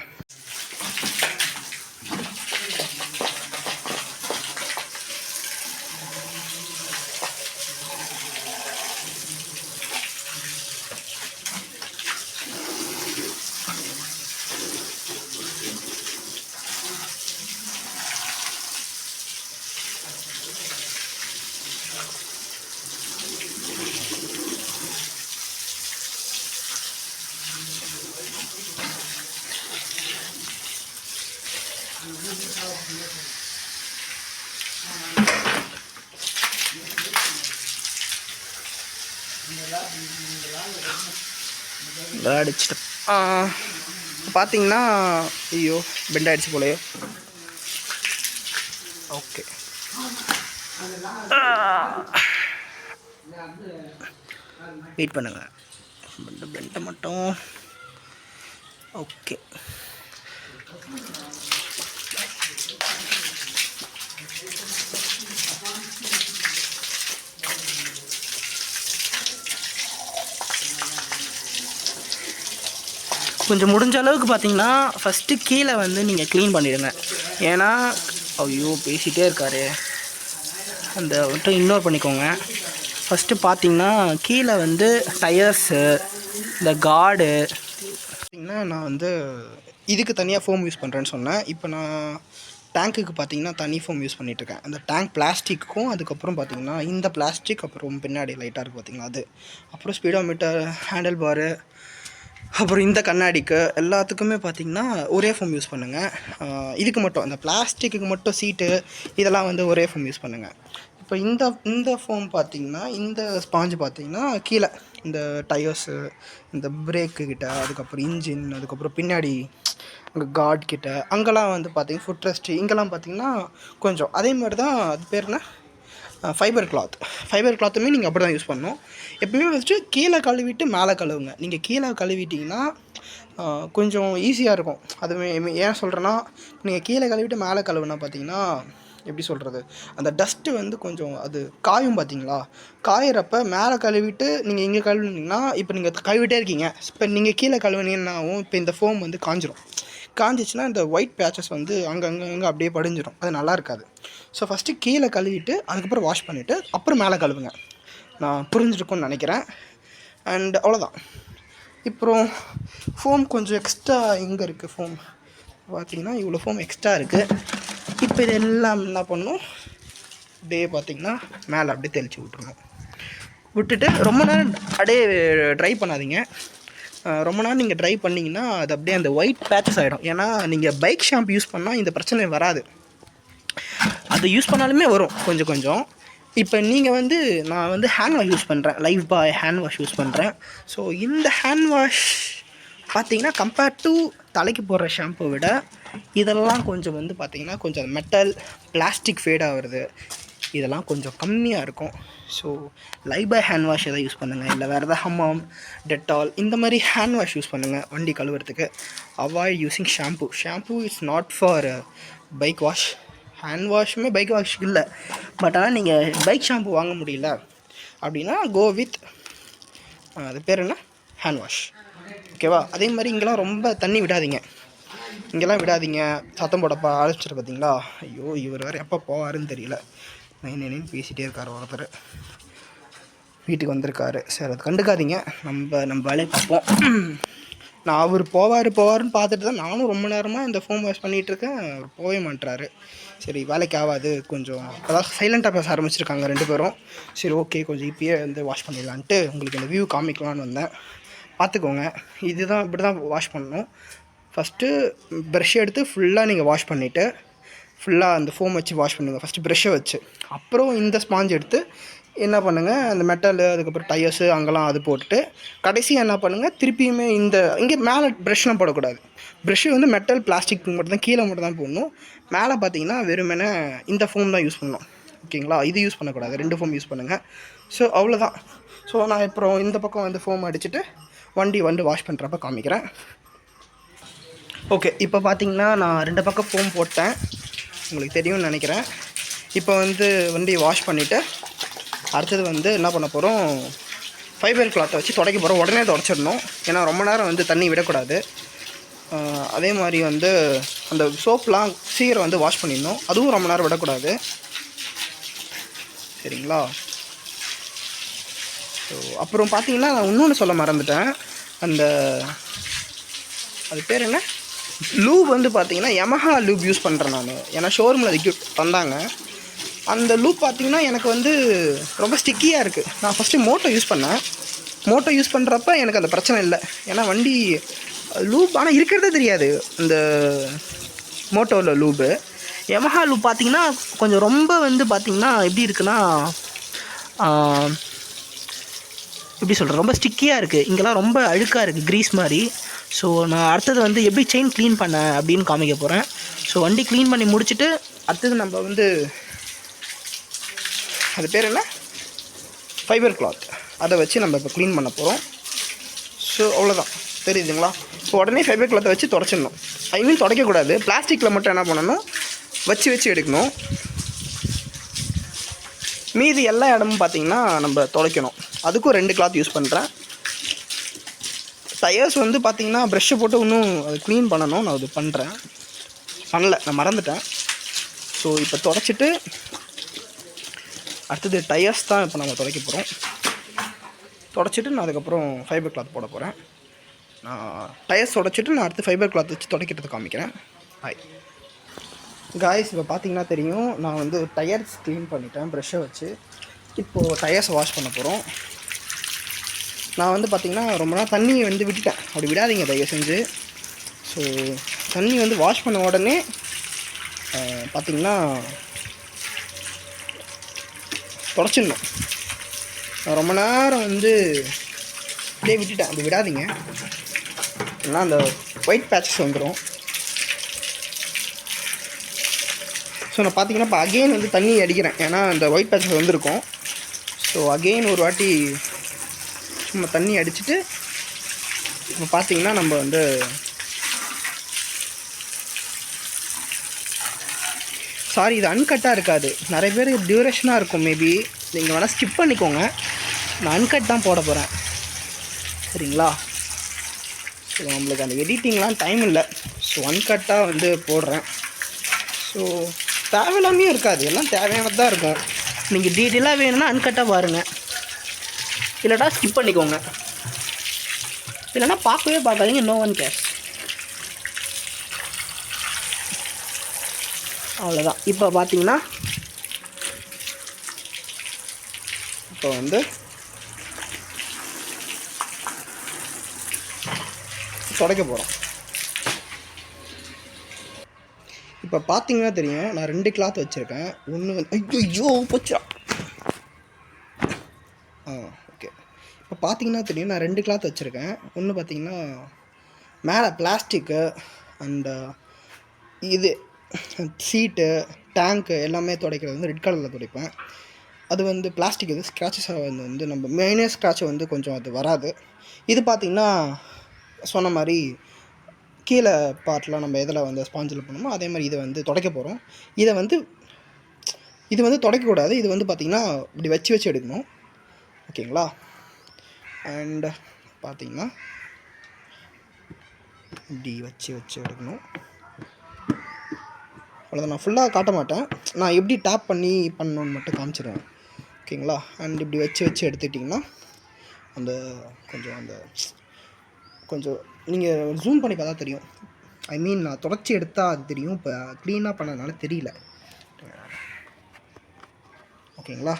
அடிச்சுட்டு பார்த்தீங்கன்னா ஐயோ பெண்ட் ஆகிடுச்சு போலையே. ஓகே, வெயிட் பண்ணுங்க, பெண்டை மட்டும். ஓகே, கொஞ்சம் முடிஞ்ச அளவுக்கு பார்த்தீங்கன்னா ஃபஸ்ட்டு கீழே வந்து நீங்கள் க்ளீன் பண்ணிடுங்க. ஏன்னா ஐயோ பேசிகிட்டே இருக்காரு, அந்த மட்டும் இக்னோர் பண்ணிக்கோங்க. ஃபஸ்ட்டு பார்த்தீங்கன்னா கீழே வந்து டயர்ஸு, இந்த கார்டு பார்த்திங்கன்னா நான் வந்து இதுக்கு தனியாக ஃபோம் யூஸ் பண்ணுறேன்னு சொன்னேன். இப்போ நான் டேங்க்குக்கு பார்த்தீங்கன்னா தனி ஃபோம் யூஸ் பண்ணிகிட்ருக்கேன். அந்த டேங்க் பிளாஸ்டிக்கும், அதுக்கப்புறம் பார்த்தீங்கன்னா இந்த பிளாஸ்டிக், அப்புறம் பின்னாடி லைட்டாக இருக்குது பார்த்தீங்களா அது, அப்புறம் ஸ்பீடோமீட்டர், ஹேண்டில் பாரு, அப்புறம் இந்த கண்ணாடிக்கு எல்லாத்துக்குமே பார்த்திங்கன்னா ஒரே ஃபோம் யூஸ் பண்ணுங்கள். இதுக்கு மட்டும் அந்த பிளாஸ்டிக்கு மட்டும் சீட்டு இதெல்லாம் வந்து ஒரே ஃபோம் யூஸ் பண்ணுங்கள். இப்போ இந்த ஃபோம் பார்த்திங்கன்னா இந்த ஸ்பாஞ்சு பார்த்திங்கன்னா கீழே இந்த டயர்ஸு, இந்த பிரேக்கு கிட்ட, அதுக்கப்புறம் இன்ஜின், அதுக்கப்புறம் பின்னாடி அங்கே கார்ட் கிட்ட அங்கெல்லாம் வந்து பார்த்திங்கன்னா ஃபுட் ரெஸ்ட்டு இங்கெல்லாம் பார்த்திங்கன்னா கொஞ்சம் அதே மாதிரி தான். அது பேர் என்ன, ஃபைபர் கிளாத்துமே நீங்கள் அப்படி தான் யூஸ் பண்ணணும். எப்பவுமே ஃபஸ்ட்டு கீழே கழுவிட்டு மேலே கழுவுங்க. நீங்கள் கீழே கழுவிட்டிங்கன்னா கொஞ்சம் ஈஸியாக இருக்கும். அதுவே ஏன் சொல்கிறேன்னா, நீங்கள் கீழே கழுவிட்டு மேலே கழுவுனா பார்த்தீங்கன்னா எப்படி சொல்கிறது, அந்த டஸ்ட்டு வந்து கொஞ்சம் அது காயும் பார்த்தீங்களா, காயிறப்ப மேலே கழுவிட்டு நீங்கள் இங்கே கழுவுனீங்கன்னா, இப்போ நீங்கள் கழுவிட்டே இருக்கீங்க, இப்போ நீங்கள் கீழே கழுவுனீங்கன்னாவும் இப்போ இந்த ஃபோம் வந்து காஞ்சிச்சுன்னா இந்த ஒயிட் பேச்சஸ் வந்து அங்கே அப்படியே படிஞ்சிடும், அது நல்லா இருக்காது. ஸோ ஃபஸ்ட்டு கீழே கழுவிட்டு அதுக்கப்புறம் வாஷ் பண்ணிவிட்டு அப்புறம் மேலே கழுவுங்க. நான் புரிஞ்சிருக்கும்னு நினைக்கிறேன். அண்ட் அவ்வளோதான். இப்போது ஃபோம் கொஞ்சம் எக்ஸ்ட்ரா எங்கே இருக்குது, ஃபோம் பார்த்திங்கன்னா இவ்வளோ ஃபோம் எக்ஸ்ட்ரா இருக்குது. இப்போ இது எல்லாம் என்ன பண்ணணும், அப்படியே பார்த்திங்கன்னா மேலே அப்படியே தெளித்து விட்டுட்டு ரொம்ப நேரம் அப்படியே ட்ரை பண்ணாதீங்க. ரொம்ப நேரம் நீங்கள் ட்ரை பண்ணிங்கன்னா அது அப்படியே அந்த ஒயிட் பேச்சஸ் ஆகிடும். ஏன்னா நீங்கள் பைக் ஷாம்பு யூஸ் பண்ணால் இந்த பிரச்சனை வராது, அது யூஸ் பண்ணாலுமே வரும் கொஞ்சம். இப்போ நீங்கள் வந்து நான் வந்து ஹேண்ட் வாஷ் யூஸ் பண்ணுறேன், லைஃப் பாய் ஹேண்ட் வாஷ் யூஸ் பண்ணுறேன். ஸோ இந்த ஹேண்ட் வாஷ் பார்த்திங்கன்னா கம்பேர்ட் டு தலைக்கு போடுற ஷாம்பு விட இதெல்லாம் கொஞ்சம் வந்து பார்த்திங்கன்னா கொஞ்சம் மெட்டல் பிளாஸ்டிக் ஃபேடாக வருது, இதெல்லாம் கொஞ்சம் கம்மியாக இருக்கும். ஸோ லைஃப் பாய் ஹேண்ட் வாஷ் எதாவது யூஸ் பண்ணுங்கள், இல்லை வேறு எதாவது ஹம்மாம், டெட்டால் இந்த மாதிரி ஹேண்ட் வாஷ் யூஸ் பண்ணுங்கள் வண்டி கழுவுறதுக்கு. Avoid using shampoo it's not for bike wash. Hand வாஷுமே பைக் வாஷ் இல்லை, பட் ஆனால் நீங்கள் பைக் ஷாம்பு வாங்க முடியல அப்படின்னா கோ வித் அது பேர் என்ன, ஹேண்ட் வாஷ். ஓகேவா? அதே மாதிரி இங்கெல்லாம் ரொம்ப தண்ணி விடாதீங்க, சத்தம் போடப்பா ஆரம்பிச்சிட்டு பார்த்தீங்களா. ஐயோ இவர் வேறு எப்போ போவாருன்னு தெரியல, நைன்னு பேசிகிட்டே இருக்கார் ஒருத்தர், வீட்டுக்கு வந்திருக்காரு. சரி அது கண்டுக்காதீங்க, நம்ம வேலையை பார்ப்போம். நான் அவர் போவாருன்னு பார்த்துட்டு தான் நானும் ரொம்ப நேரமாக இந்த ஃபோன் வாஷ் பண்ணிகிட்ருக்கேன், அவர் போகவே மாட்டுறாரு. சரி வேலைக்கு ஆகாது, கொஞ்சம் அதாவது சைலண்ட்டாக பேச ஆரம்பிச்சிருக்காங்க ரெண்டு பேரும். சரி ஓகே கொஞ்சம் இப்பயே வந்து வாஷ் பண்ணிடலான்ட்டு உங்களுக்கு இந்த வியூ காமிக்கலான்னு வந்தேன். பார்த்துக்கோங்க, இதுதான் இப்படி தான் வாஷ் பண்ணணும். ஃபஸ்ட்டு ப்ரஷ் எடுத்து ஃபுல்லாக நீங்கள் வாஷ் பண்ணிவிட்டு ஃபுல்லாக அந்த ஃபோம் வச்சு வாஷ் பண்ணுங்கள் ஃபஸ்ட்டு ப்ரஷ்ஷை வச்சு. அப்புறம் இந்த ஸ்பாஞ்ச் எடுத்து என்ன பண்ணுங்கள், அந்த மெட்டலு அதுக்கப்புறம் டயர்ஸு அங்கெல்லாம் அது போட்டுட்டு கடைசியாக என்ன பண்ணுங்கள், திருப்பியுமே இங்கே மேலே ப்ரஷ்லாம் போடக்கூடாது. ப்ரஷ்ஷு வந்து மெட்டல் பிளாஸ்டிக் மட்டும் தான், கீழே மட்டும் தான் போடணும். மேலே பார்த்தீங்கன்னா வெறுமனே இந்த ஃபோம் தான் யூஸ் பண்ணணும். ஓகேங்களா? இது யூஸ் பண்ணக்கூடாது, 2 ஃபோம் யூஸ் பண்ணுங்கள். ஸோ அவ்வளோதான். ஸோ நான் அப்புறம் இந்த பக்கம் வந்து ஃபோம் அடிச்சுட்டு வண்டி வந்து வாஷ் பண்ணுறப்ப காமிக்கிறேன். ஓகே, இப்போ பார்த்தீங்கன்னா நான் 2 பக்கம் ஃபோம் போட்டேன், உங்களுக்கு தெரியும்னு நினைக்கிறேன். இப்போ வந்து வண்டியை வாஷ் பண்ணிவிட்டு அடுத்தது வந்து என்ன பண்ண போகிறோம், ஃபைபர் கிளாத்தை வச்சு துடைக்க போகிறோம். உடனே துடைச்சிடணும், ஏன்னா ரொம்ப நேரம் வந்து தண்ணி விடக்கூடாது. அதே மாதிரி வந்து அந்த சோப்லாம் சீக்கிரம் வந்து வாஷ் பண்ணிடணும், அதுவும் ரொம்ப நேரம் விடக்கூடாது. சரிங்களா? ஸோ அப்புறம் பார்த்தீங்கன்னா நான் இன்னொன்று சொல்ல மறந்துட்டேன், அந்த அது பேர் என்ன, லூப் வந்து பார்த்தீங்கன்னா யமஹா லூப் யூஸ் பண்ணுறேன் நான். ஏன்னா ஷோரூமில் அது கிஃப்ட் தந்தாங்க. அந்த லூப் பார்த்தீங்கன்னா எனக்கு வந்து ரொம்ப ஸ்டிக்கியாக இருக்குது. நான் ஃபஸ்ட்டு மோட்டோ யூஸ் பண்ணுறப்ப எனக்கு அந்த பிரச்சனை இல்லை, ஏன்னா வண்டி லூப் ஆனால் இருக்கிறதே தெரியாது இந்த மோட்டோவில் லூபு. யமஹா லூப் பார்த்திங்கன்னா கொஞ்சம் ரொம்ப வந்து பார்த்திங்கன்னா எப்படி இருக்குன்னா எப்படி சொல்கிறேன், ரொம்ப ஸ்டிக்கியாக இருக்குது, இங்கெல்லாம் ரொம்ப அழுக்காக இருக்குது, க்ரீஸ் மாதிரி. ஸோ நான் அடுத்தது வந்து எப்படி செயின் க்ளீன் பண்ண அப்படின்னு காமிக்க போகிறேன். ஸோ வண்டி க்ளீன் பண்ணி முடிச்சுட்டு அடுத்தது நம்ம வந்து அது பேர் என்ன, ஃபைபர் கிளாத், அதை வச்சு நம்ம இப்போ க்ளீன் பண்ண போகிறோம். ஸோ அவ்வளோதான், தெரியுதுங்களா? இப்போ உடனே ஃபைபர் கிளாத்தை வச்சு துடைச்சிடணும். துடைக்கக்கூடாது, பிளாஸ்டிக்கில் மட்டும் என்ன பண்ணணும், வச்சு எடுக்கணும். மீதி எல்லா இடமும் பார்த்திங்கன்னா நம்ம துடைக்கணும். அதுக்கும் 2 கிளாத் யூஸ் பண்ணுறேன். டயர்ஸ் வந்து பார்த்திங்கன்னா ப்ரெஷ்ஷை போட்டு இன்னும் அது க்ளீன் பண்ணணும். நான் அது பண்ணலை, நான் மறந்துட்டேன். ஸோ இப்போ தொடச்சிட்டு அடுத்தது டயர்ஸ் தான் இப்போ நம்ம துடைக்க போகிறோம். தொடச்சிட்டு நான் அதுக்கப்புறம் ஃபைபர் கிளாத் போட போகிறேன். நான் டயர்ஸ் உடச்சிட்டு நான் அடுத்து ஃபைபர் கிளாத் வச்சு துடைக்கிறது காமிக்கிறேன். ஹாய் காய்ஸ், இப்போ பார்த்தீங்கன்னா தெரியும், நான் வந்து டயர்ஸ் க்ளீன் பண்ணிட்டேன் ப்ரெஷ்ஷை வச்சு. இப்போது டயர்ஸை வாஷ் பண்ண போகிறோம். நான் வந்து பார்த்திங்கன்னா ரொம்ப நாள் தண்ணியை வந்து விட்டுட்டேன். அப்படி விடாதீங்க தயவு செஞ்சு. ஸோ தண்ணி வந்து வாஷ் பண்ண உடனே பார்த்திங்கன்னா தொடச்சிடணும். நான் ரொம்ப நேரம் வந்து அப்படியே விட்டுட்டேன். அப்படி விடாதீங்க, இல்லைனா அந்த ஒயிட் பேட்சஸ் வந்துடும். ஸோ நான் பார்த்தீங்கன்னா இப்போ அகெயின் வந்து தண்ணி அடிக்கிறேன், ஏன்னா அந்த ஒயிட் பேட்சஸ் வந்துருக்கும். ஸோ அகெயின் ஒரு வாட்டி சும்மா தண்ணி அடிச்சுட்டு இப்போ பார்த்தீங்கன்னா நம்ம வந்து சாரி, இது அன்கட்டாக இருக்காது. நிறைய பேர் டியூரேஷனாக இருக்கும். மேபி நீங்கள் வேணால் ஸ்கிப் பண்ணிக்கோங்க. நான் அன்கட் தான் போட போகிறேன், சரிங்களா? ஸோ நம்மளுக்கு அந்த எடிட்டிங்லாம் டைம் இல்லை. ஸோ அன்கட்டாக வந்து போடுறேன். ஸோ தேவையில்லாமையும் இருக்காது, எல்லாம் தேவையானது தான் இருக்கும். நீங்கள் டீட்டெயிலாக வேணும்னா அன்கட்டாக பாருங்கள், இல்லைனா ஸ்கிப் பண்ணிக்கோங்க. இல்லைனா பார்க்கவே பார்க்காதீங்க, நோ ஒன் கேர்ஸ். அவ்வளோதான். இப்போ பார்த்தீங்கன்னா இப்போ வந்து துடைக்க போகிறோம். இப்போ பார்த்தீங்கன்னா தெரியும், நான் 2 கிளாத் வச்சுருக்கேன். ஒன்று வந்து ஐயோ போச்சா. ஓகே. இப்போ பார்த்தீங்கன்னா தெரியும், நான் 2 கிளாத் வச்சுருக்கேன். ஒன்று பார்த்தீங்கன்னா மேலே பிளாஸ்டிக்கு அண்டு இது சீட்டு டேங்க்கு எல்லாமே துடைக்கிறது வந்து ரெட் கலரில் துடைப்பேன். அது வந்து பிளாஸ்டிக் இது ஸ்க்ராச்சஸாக வந்து நம்ம மெயினே ஸ்க்ராட்சை வந்து கொஞ்சம் அது வராது. இது பார்த்திங்கன்னா சொன்ன மாதிரி கீழே பார்ட்டில் நம்ம எதில் வந்து ஸ்பாஞ்சில் பண்ணணுமோ அதே மாதிரி இதை வந்து துடைக்க போகிறோம். இது வந்து துடைக்கக்கூடாது. இது வந்து பார்த்திங்கன்னா இப்படி வச்சு எடுக்கணும், ஓகேங்களா? அண்டு பார்த்திங்கன்னா இப்படி வச்சு எடுக்கணும். அவ்வளோதான். நான் ஃபுல்லாக காட்ட மாட்டேன், நான் எப்படி டேப் பண்ணி பண்ணணுன்னு மட்டும் காமிச்சிடுவேன், ஓகேங்களா? அண்ட் இப்படி வச்சு எடுத்துக்கிட்டிங்கன்னா அந்த கொஞ்சம் நீங்கள் ஜூம் பண்ணி பார்த்தா தெரியும். ஐ மீன் நான் தொடச்சி எடுத்தால் அது தெரியும், இப்போ க்ளீனாக பண்ணதுனால தெரியல, ஓகேங்களா?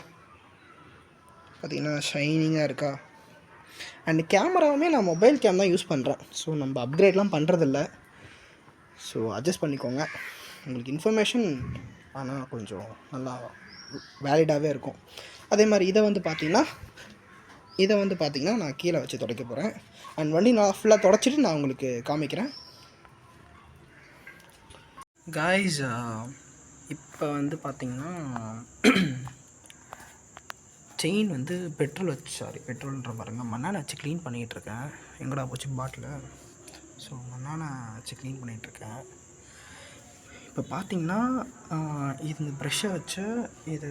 பார்த்திங்கன்னா ஷைனிங்காக இருக்கா. அண்ட் கேமராவுமே நான் மொபைல் கேம் தான் யூஸ் பண்ணுறேன். ஸோ நம்ம அப்கிரேட்லாம் பண்ணுறதில்ல. ஸோ அட்ஜஸ்ட் பண்ணிக்கோங்க. உங்களுக்கு இன்ஃபர்மேஷன் ஆனால் கொஞ்சம் நல்லா வேலிடாகவே இருக்கும். அதே மாதிரி இதை வந்து பார்த்திங்கன்னா நான் கீழே வச்சு துடைக்க போகிறேன். அண்ட் வண்டி நான் ஃபுல்லாக துடைச்சிட்டு நான் உங்களுக்கு காமிக்கிறேன். காய்ஸ், இப்போ வந்து பார்த்திங்கன்னா செயின் வந்து பெட்ரோல்ன்ற பாருங்க மண்ணெண்ணெய் வச்சு க்ளீன் பண்ணிகிட்ருக்கேன். எங்கடா போச்சு பாட்டில்? ஸோ மண்ணெண்ணெய் வச்சு க்ளீன் பண்ணிகிட்ருக்கேன். இப்போ பார்த்திங்கன்னா இந்த ப்ரெஷ்ஷை வச்சு இது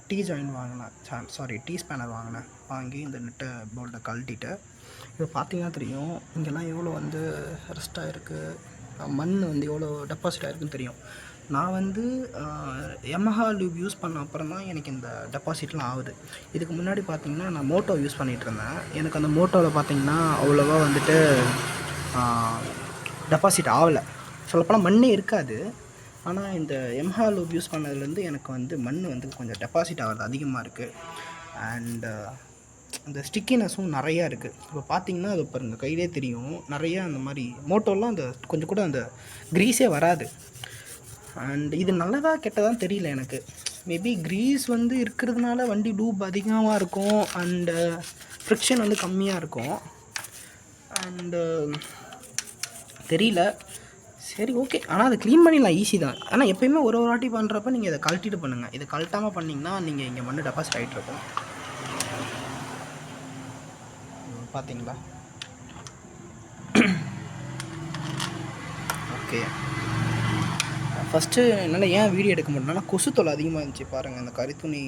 டீ ஜாயின் வாங்கினேன், டீ ஸ்பேனர் வாங்கி இந்த நெட்டை போல்ட்டை கழட்டிட்டு இப்போ பார்த்திங்கன்னா தெரியும், இங்கெல்லாம் எவ்வளோ வந்து ரெஸ்ட் ஆகிருக்கு, மண் வந்து எவ்வளோ டெபாசிட் ஆகிருக்குன்னு தெரியும். நான் வந்து யமஹா லூப் யூஸ் பண்ண அப்புறம் தான் எனக்கு இந்த டெபாசிட்லாம் ஆகுது. இதுக்கு முன்னாடி பார்த்திங்கன்னா நான் மோட்டோ யூஸ் பண்ணிகிட்ருந்தேன். எனக்கு அந்த மோட்டோவில் பார்த்திங்கன்னா அவ்வளோவா வந்துட்டு டெபாசிட் ஆகலை. சொல்லப்போனால் மண்ணே இருக்காது. ஆனால் இந்த யமஹா லூப் யூஸ் பண்ணதுலேருந்து எனக்கு வந்து மண் வந்து கொஞ்சம் டெபாசிட் ஆகிறது அதிகமாக இருக்குது. அண்டு அந்த ஸ்டிக்கினஸும் நிறையா இருக்குது. இப்போ பார்த்திங்கன்னா அது பாருங்கள் கையிலே தெரியும், நிறையா அந்த மாதிரி மோட்டோலாம் அந்த கொஞ்சம் கூட அந்த க்ரீஸே வராது. அண்ட் இது நல்லதாக கெட்டதான் தெரியல எனக்கு. மேபி க்ரீஸ் வந்து இருக்கிறதுனால வண்டி லூப் அதிகமாக இருக்கும் அண்டு ஃப்ரிக்ஷன் வந்து கம்மியாக இருக்கும். அண்டு தெரியல, சரி ஓகே. ஆனால் அதை க்ளீன் பண்ணிடலாம், ஈஸி தான். ஆனால் எப்போயுமே ஒரு வாட்டி பண்ணுறப்ப நீங்கள் இதை கழட்டிட்டு பண்ணுங்கள். இதை கழட்டாமல் பண்ணிங்கன்னா நீங்கள் இங்கே மண்ணு டெபாசிட் ஆகிட்ருக்கும். பார்த்தீங்களா? ஓகே. ஃபஸ்ட்டு என்னால் ஏன் வீடியோ எடுக்க முடியலன்னா கொசு தொல்லை அதிகமாக இருந்துச்சு. பாருங்கள், இந்த கரித்துணி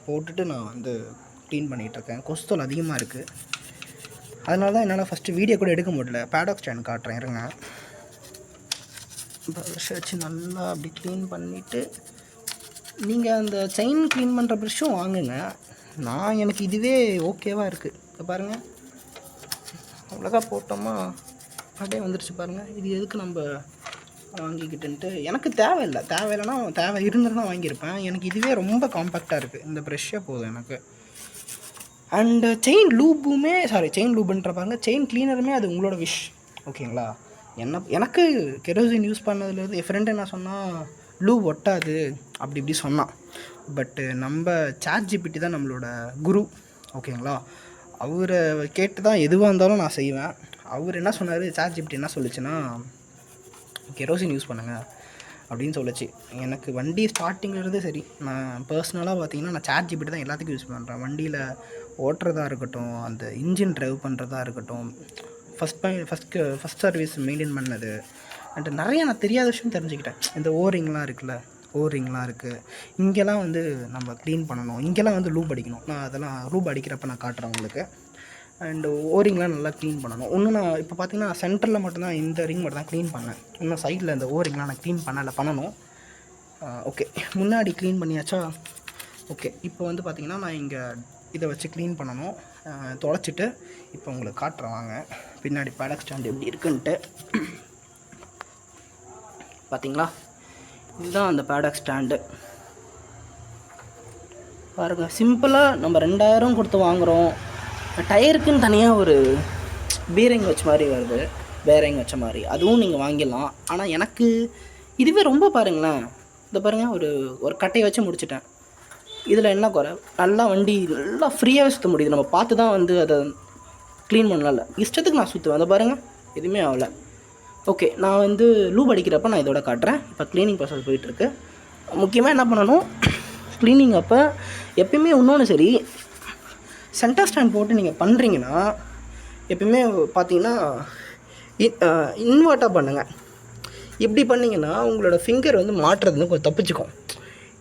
போட்டுட்டு நான் வந்து க்ளீன் பண்ணிகிட்ருக்கேன். கொசு தொல்லை அதிகமாக இருக்குது. அதனால தான் என்னால் ஃபஸ்ட்டு வீடியோ கூட எடுக்க முடியல. பேடாக் ஸ்டாண்ட் காட்டுறேன் இருங்க. ப்ரஷ் வச்சு நல்லா அப்படி க்ளீன் பண்ணிவிட்டு நீங்கள் அந்த செயின் க்ளீன் பண்ணுற ப்ரஷ்ஷும் வாங்குங்க. எனக்கு இதுவே ஓகேவாக இருக்குது. இப்போ பாருங்கள், அவ்வளோக்கா போட்டோமா அப்படியே வந்துடுச்சு பாருங்கள். இது எதுக்கு நம்ம வாங்கிக்கிட்டுன்ட்டு எனக்கு தேவையில்லைன்னா தேவை இருந்துன்னு தான் வாங்கியிருப்பேன். எனக்கு இதுவே ரொம்ப காம்பேக்டாக இருக்குது. இந்த ப்ரெஷ்ஷே போதும் எனக்கு. அண்டு செயின் லூபுன்ற பாருங்க, செயின் க்ளீனருமே அது உங்களோட விஷ், ஓகேங்களா? எனக்கு கெரோசின் யூஸ் பண்ணதுலேருந்து என் ஃப்ரெண்டு என்ன சொன்னால், லூப் ஒட்டாது அப்படி இப்படி சொன்னான். பட்டு நம்ம ChatGPT தான் நம்மளோட குரு, ஓகேங்களா? அவரை கேட்டு தான் எதுவாக இருந்தாலும் நான் செய்வேன். அவர் என்ன சொன்னார், ChatGPT என்ன சொல்லிச்சுன்னா, கெரோசின் யூஸ் பண்ணுங்கள் அப்படின்னு சொல்லிச்சு. எனக்கு வண்டி ஸ்டார்டிங்லேருந்து சரி, நான் பர்சனலாக பார்த்தீங்கன்னா நான் ChatGPT தான் எல்லாத்துக்கும் யூஸ் பண்ணுறேன். வண்டியில் ஓட்டுறதா இருக்கட்டும், அந்த இன்ஜின் ட்ரைவ் பண்ணுறதா இருக்கட்டும், ஃபஸ்ட் சர்வீஸ் மெயின்டைன் பண்ணது, அண்ட் நிறைய நான் தெரியாத விஷயம் தெரிஞ்சுக்கிட்டேன். இந்த ஓரிங்லாம் இருக்குது, இங்கெல்லாம் வந்து நம்ம க்ளீன் பண்ணணும், இங்கெல்லாம் வந்து லூப் அடிக்கணும். நான் அதெல்லாம் லூப் அடிக்கிறப்ப நான் காட்டுறேன் உங்களுக்கு. அண்டு ஓரிங்லாம் நல்லா க்ளீன் பண்ணணும். இன்னும் நான் இப்போ பார்த்தீங்கன்னா சென்டரில் மட்டும்தான் இந்த ரிங் மட்டும் தான் க்ளீன் பண்ணேன். இன்னும் சைடில் இந்த ஓரிங்லாம் நான் க்ளீன் பண்ணணும். ஓகே, முன்னாடி க்ளீன் பண்ணியாச்சா? ஓகே, இப்போ வந்து பார்த்திங்கன்னா நான் இங்கே இதை வச்சு க்ளீன் பண்ணணும். தொலைச்சிட்டு இப்போ உங்களுக்கு காட்டுறேன் வாங்க, பின்னாடி பேடாக் ஸ்டாண்ட் எப்படி இருக்குன்ட்டு. பார்த்தீங்களா, இதுதான் அந்த பேடாக் ஸ்டாண்டு பாருங்கள். சிம்பிளாக நம்ம 2000 கொடுத்து வாங்குகிறோம். டயருக்குன்னு தனியாக ஒரு பேரிங் வச்ச மாதிரி அதுவும் நீங்கள் வாங்கிடலாம். ஆனால் எனக்கு இதுவே ரொம்ப பாருங்களேன், இந்த பாருங்கள், ஒரு கட்டையை வச்சு முடிச்சிட்டேன். இதில் என்ன குறை, நல்லா வண்டி நல்லா ஃப்ரீயாகவே சுற்ற முடியுது. நம்ம பார்த்து தான் வந்து அதை க்ளீன் பண்ணல, இஷ்டத்துக்கு நான் சுற்றுவேன். அதை பாருங்கள், எதுவுமே ஆகலை. ஓகே, நான் வந்து லூப் அடிக்கிறப்ப நான் இதோட காட்டுறேன். இப்போ க்ளீனிங் ப்ராசஸ் போயிட்டுருக்கு. முக்கியமாக என்ன பண்ணணும், க்ளீனிங் அப்போ எப்பயுமே இன்னொன்று சரி, சென்டர் ஸ்டாண்ட் போட்டு நீங்கள் பண்ணுறீங்கன்னா எப்பயுமே பார்த்தீங்கன்னா இன்வெர்ட்டாக பண்ணுங்கள். இப்படி பண்ணிங்கன்னா உங்களோட ஃபிங்கர் வந்து மாட்டுறது கொஞ்சம் தப்பிச்சுக்கும்.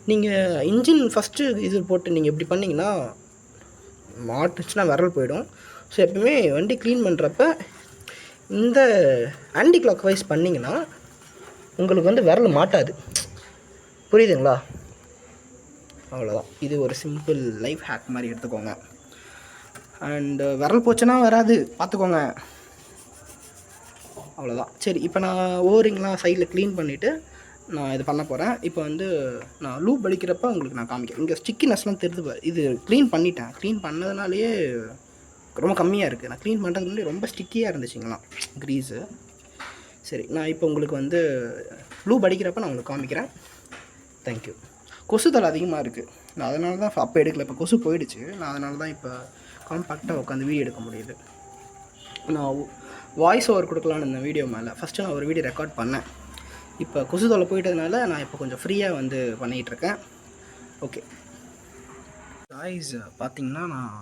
நீங்கள் இன்ஜின் ஃபஸ்ட்டு இது போட்டு நீங்கள் இப்படி பண்ணிங்கன்னா மாட்டுச்சுன்னா விரல் போயிடும். ஸோ எப்பவுமே வண்டி க்ளீன் பண்ணுறப்ப இந்த ஆன்டி கிளாக் வைஸ் பண்ணிங்கன்னா உங்களுக்கு வந்து விரல் மாட்டாது. புரியுதுங்களா? அவ்வளோதான். இது ஒரு சிம்பிள் லைஃப் ஹேக் மாதிரி எடுத்துக்கோங்க. அண்டு விரல் போச்சுன்னா வராது, பார்த்துக்கோங்க. அவ்வளோதான். சரி, இப்போ நான் ஓரிங்லாம் சைடில் க்ளீன் பண்ணிவிட்டு நான் இது பண்ண போகிறேன். இப்போ வந்து நான் லூப் அடிக்கிறப்ப உங்களுக்கு நான் காமிக்கிறேன். இங்கே ஸ்டிக்கினஸ்லாம் தெரிஞ்சு இது க்ளீன் பண்ணிட்டேன். க்ளீன் பண்ணதுனாலேயே ரொம்ப கம்மியாக இருக்குது. நான் க்ளீன் பண்ணுறதுக்கு முன்னாடி ரொம்ப ஸ்டிக்கியாக இருந்துச்சுங்களாம் க்ரீஸு. சரி, நான் இப்போ உங்களுக்கு வந்து லூப் அடிக்கிறப்ப நான் உங்களுக்கு காமிக்கிறேன். தேங்க்யூ. கொசு தலை அதிகமாக இருக்குது. நான் அதனால தான் அப்போ எடுக்கல. இப்போ கொசு போயிடுச்சு. நான் அதனால தான் இப்போ காம்பேக்டாக உட்காந்து வீடியோ எடுக்க முடியுது. நான் வாய்ஸ் ஓவர் கொடுக்கலான்னு இந்த வீடியோ மேலே ஃபஸ்ட்டு நான் ஒரு வீடியோ ரெக்கார்ட் பண்ணேன். இப்போ கொசு தொலை போயிட்டதுனால நான் இப்போ கொஞ்சம் ஃப்ரீயாக வந்து பண்ணிகிட்ருக்கேன். ஓகே காய்ஸ், பார்த்திங்கன்னா நான்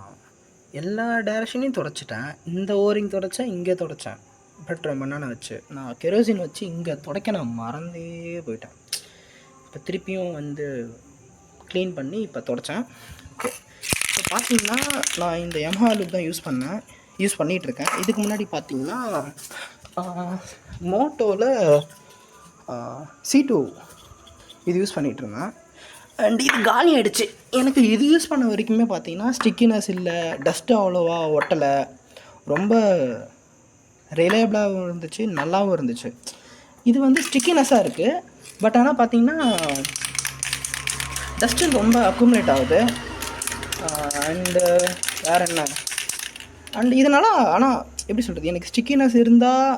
எல்லா டேரக்ஷனையும் தொடச்சிட்டேன். இந்த ஓரிங் தொடச்சேன், இங்கே தொடச்சேன் பெட்ரோல் மண்ணெண்ணெய் வச்சு. நான் கெரோசின் வச்சு இங்கே துடைக்க நான் மறந்தே போயிட்டேன். இப்போ திருப்பியும் வந்து க்ளீன் பண்ணி இப்போ தொடச்சேன். ஓகே, இப்போ பார்த்தீங்கன்னா நான் இந்த Yamaha லூப் தான் யூஸ் பண்ணிகிட்ருக்கேன். இதுக்கு முன்னாடி பார்த்தீங்கன்னா மோட்டோவில் C2 இது யூஸ் பண்ணிகிட்ருந்தேன். அண்ட் இது காலி ஆகிடுச்சு. எனக்கு இது யூஸ் பண்ண வரைக்குமே பார்த்தீங்கன்னா ஸ்டிக்கினஸ் இல்லை, டஸ்ட்டு அவ்வளோவா ஒட்டலை, ரொம்ப ரிலையபிளாகவும் இருந்துச்சு, நல்லாவும் இருந்துச்சு. இது வந்து ஸ்டிக்கினஸ்ஸாக இருக்குது. பட் ஆனால் பார்த்தீங்கன்னா டஸ்ட்டு ரொம்ப அக்குமுலேட் ஆகுது. அண்டு வேறு என்ன, அண்ட் இதனால் ஆனால் எப்படி சொல்கிறது, எனக்கு ஸ்டிக்கினஸ் இருந்தால்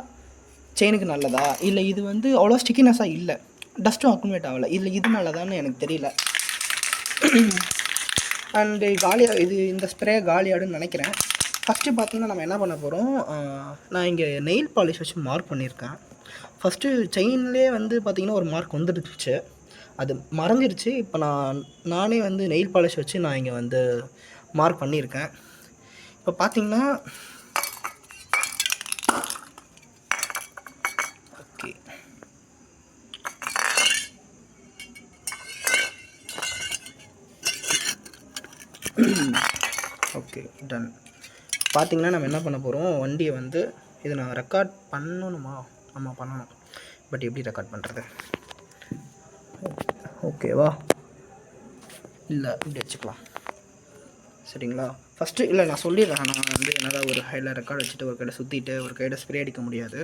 செயினுக்கு நல்லதா, இல்லை இது வந்து அவ்வளோ ஸ்டிக்கினஸ்ஸாக இல்லை, டஸ்ட்டும் அக்குமுலேட் ஆகலை, இல்லை இது நல்லதான்னு எனக்கு தெரியல. அண்டு இது இந்த ஸ்ப்ரே காலியாடுன்னு நினைக்கிறேன். ஃபஸ்ட்டு பார்த்தீங்கன்னா நம்ம என்ன பண்ண போகிறோம், நான் இங்கே நெயில் பாலிஷ் வச்சு மார்க் பண்ணியிருக்கேன். ஃபஸ்ட்டு செயின்லேயே வந்து பார்த்திங்கன்னா ஒரு மார்க் வந்துடுச்சு, அது மறைஞ்சிருச்சு. இப்போ நானே வந்து நெயில் பாலிஷ் வச்சு நான் இங்கே வந்து மார்க் பண்ணியிருக்கேன். இப்போ பார்த்திங்கன்னா ஓகே, ஓகே டன். பார்த்திங்கன்னா நம்ம என்ன பண்ண போகிறோம், வண்டியை வந்து இதை நான் ரெக்கார்ட் பண்ணணுமா? ஆமாம் பண்ணணும். பட் எப்படி ரெக்கார்ட் பண்ணுறது? ஓகேவா? இல்லை இப்படி வச்சுக்கலாம் சரிங்களா? ஃபஸ்ட்டு இல்லை நான் சொல்லிடுறேன். நான் வந்து என்னால் ஒரு கையில் ரெக்கார்ட் வச்சுட்டு ஒரு கையில் சுற்றிட்டு ஒரு கையில் ஸ்ப்ரே அடிக்க முடியாது.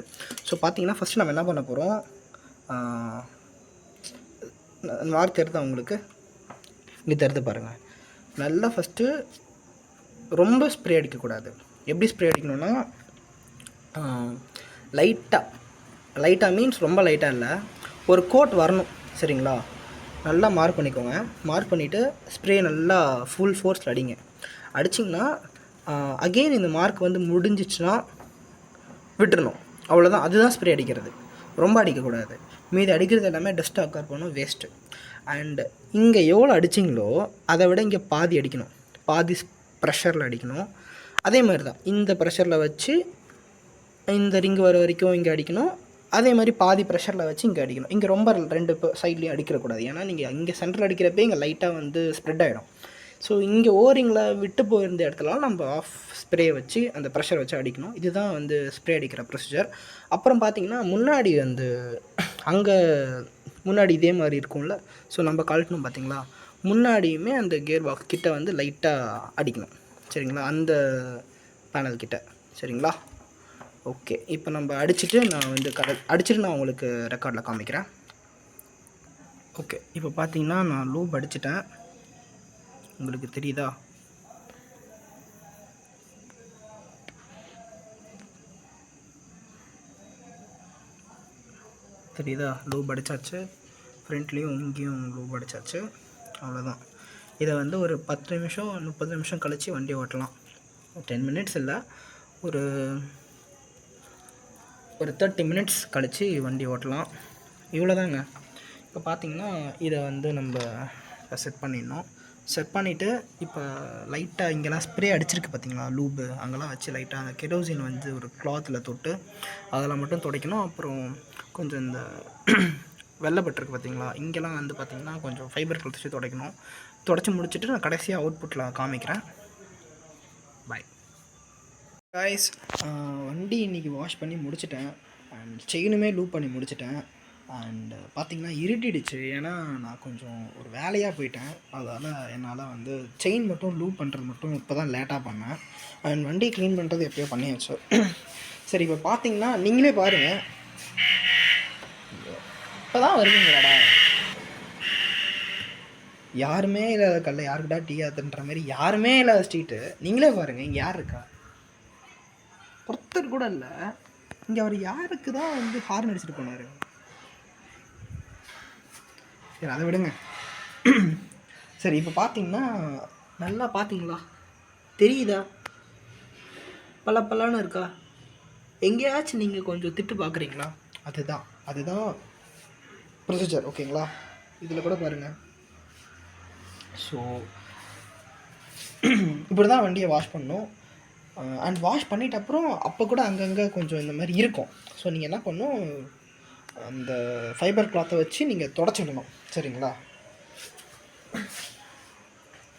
ஸோ பார்த்திங்கன்னா ஃபஸ்ட்டு நம்ம என்ன பண்ண போகிறோம், மார்க் தெரியுதா உங்களுக்கு? இங்கே தெரிந்து பாருங்கள். நல்லா ஃபஸ்ட்டு ரொம்ப ஸ்ப்ரே அடிக்கக்கூடாது. எப்படி ஸ்ப்ரே அடிக்கணும்னா, லைட்டாக மீன்ஸ் ரொம்ப லைட்டாக இல்லை, ஒரு கோட் வரணும் சரிங்களா? நல்லா மார்க் பண்ணிக்கோங்க. மார்க் பண்ணிவிட்டு ஸ்ப்ரே நல்லா ஃபுல் ஃபோர்ஸில் அடிங்க. அடிச்சிங்கன்னா அகெயின் இந்த மார்க் வந்து முடிஞ்சிச்சுன்னா விட்டுறணும், அவ்வளோதான். அதுதான் ஸ்ப்ரே அடிக்கிறது. ரொம்ப அடிக்கக்கூடாது. மீதி அடிக்கிறது எல்லாமே டஸ்ட் அக்கர் பண்ணணும், வேஸ்ட்டு. அண்டு இங்கே எவ்வளோ அடிச்சிங்களோ அதை விட இங்கே பாதி அடிக்கணும். பாதி ப்ரெஷரில் அடிக்கணும். அதே மாதிரி தான் இந்த ப்ரெஷரில் வச்சு இந்த ரிங்கு வர வரைக்கும் இங்கே அடிக்கணும். அதே மாதிரி பாதி ப்ரெஷரில் வச்சு இங்கே அடிக்கணும். இங்கே ரொம்ப 2 சைட்லேயும் அடிக்கக்கூடாது. ஏன்னா நீங்கள் இங்கே சென்டரில் அடிக்கிறப்ப இங்கே லைட்டாக வந்து ஸ்ப்ரெட் ஆகிடும். ஸோ இங்கே ஓரிங்கில் விட்டு போயிருந்த இடத்துலலாம் நம்ம ஆஃப் ஸ்ப்ரே வச்சு அந்த ப்ரெஷர் வச்சு அடிக்கணும். இதுதான் வந்து ஸ்ப்ரே அடிக்கிற ப்ரொசீஜர். அப்புறம் பார்த்திங்கன்னா முன்னாடி வந்து அங்கே முன்னாடி இதே மாதிரி இருக்கும்ல, ஸோ நம்ம கழட்டணும் பார்த்திங்களா? முன்னாடியுமே அந்த கியர் பாக்ஸ் கிட்ட வந்து லைட்டாக அடிக்கணும் சரிங்களா? அந்த பேனல் கிட்ட சரிங்களா? ஓகே, இப்போ நம்ம அடிச்சுட்டு நான் வந்து அடிச்சுட்டு நான் உங்களுக்கு ரெக்கார்டில் காமிக்கிறேன். ஓகே, இப்போ பார்த்தீங்கன்னா நான் லூப் அடிச்சிட்டேன். உங்களுக்கு தெரியுதா? லூப் அடித்தாச்சு. ஃப்ரண்ட்லேயும் இங்கேயும் லூப் அடித்தாச்சு. அவ்வளோதான். இதை வந்து ஒரு 10 நிமிஷம் 30 நிமிஷம் கழித்து வண்டி ஓட்டலாம். 10 மினிட்ஸ் இல்லை, ஒரு 30 மினிட்ஸ் கழித்து வண்டி ஓட்டலாம். இவ்வளோதாங்க. இப்போ பார்த்திங்கன்னா இதை வந்து நம்ம செட் பண்ணிடணும். செட் பண்ணிவிட்டு இப்போ லைட்டாக இங்கெல்லாம் ஸ்ப்ரே அடிச்சிருக்கு பார்த்திங்களா, லூபு அங்கெல்லாம் வச்சு லைட்டாக அந்த கெரோசின் வந்து ஒரு கிளாத்தில் தொட்டு அதெல்லாம் மட்டும் துடைக்கணும். அப்புறம் கொஞ்சம் இந்த வெள்ளைப்பட்டிருக்கு பார்த்திங்களா, இங்கெல்லாம் வந்து பார்த்திங்கன்னா கொஞ்சம் ஃபைபர் கிளாத் வச்சு துடைக்கணும். துடைச்சி முடிச்சுட்டு நான் கடைசியாக அவுட்புட்டில் காமிக்கிறேன். Bye guys. வண்டி இன்றைக்கி வாஷ் பண்ணி முடிச்சிட்டேன். அண்ட் செயினுமே லூப் பண்ணி முடிச்சிட்டேன். அண்டு பார்த்திங்கன்னா இருட்டிடுச்சு. ஏன்னா நான் கொஞ்சம் ஒரு வேலையாக போயிட்டேன். அதால் என்னால் வந்து செயின் மட்டும் லூப் பண்ணுறது மட்டும் இப்போ தான் லேட்டாக பண்ணேன். அண்ட் வண்டி க்ளீன் பண்ணுறது எப்போயோ பண்ணியாச்சு. சரி, இப்போ பார்த்திங்கன்னா நீங்களே பாருங்கள். இப்போ தான் வருவீங்களாடா, யாருமே இல்லாத கல்ல யாருக்கிட்டா டீ ஆத்துன்ற மாதிரி யாருமே இல்லாத ஸ்ட்ரீட்டு. நீங்களே பாருங்கள், இங்கே யார் இருக்கா? ஒருத்தர் கூட இல்லை. இங்கே அவர் யாருக்கு தான் வந்து ஹார்ன் அடிச்சுட்டு போனார்? சரி, அதை விடுங்க. சரி, இப்போ பார்த்தீங்கன்னா நல்லா பார்த்தீங்களா, தெரியுதா? பல்லன்னு இருக்கா? எங்கேயாச்சும் நீங்கள் கொஞ்சம் திட்டு பார்க்குறீங்களா? அதுதான் ப்ரொசீஜர். ஓகேங்களா? இதில் கூட பாருங்கள். ஸோ இப்படி தான் வண்டியை வாஷ் பண்ணணும். அண்ட் வாஷ் பண்ணிட்ட அப்புறம் அப்போ கூட அங்கங்கே கொஞ்சம் இந்த மாதிரி இருக்கும். ஸோ நீங்கள் என்ன பண்ணணும், அந்த ஃபைபர் கிளாத்தை வச்சு நீங்கள் தொடச்சிடணும் சரிங்களா?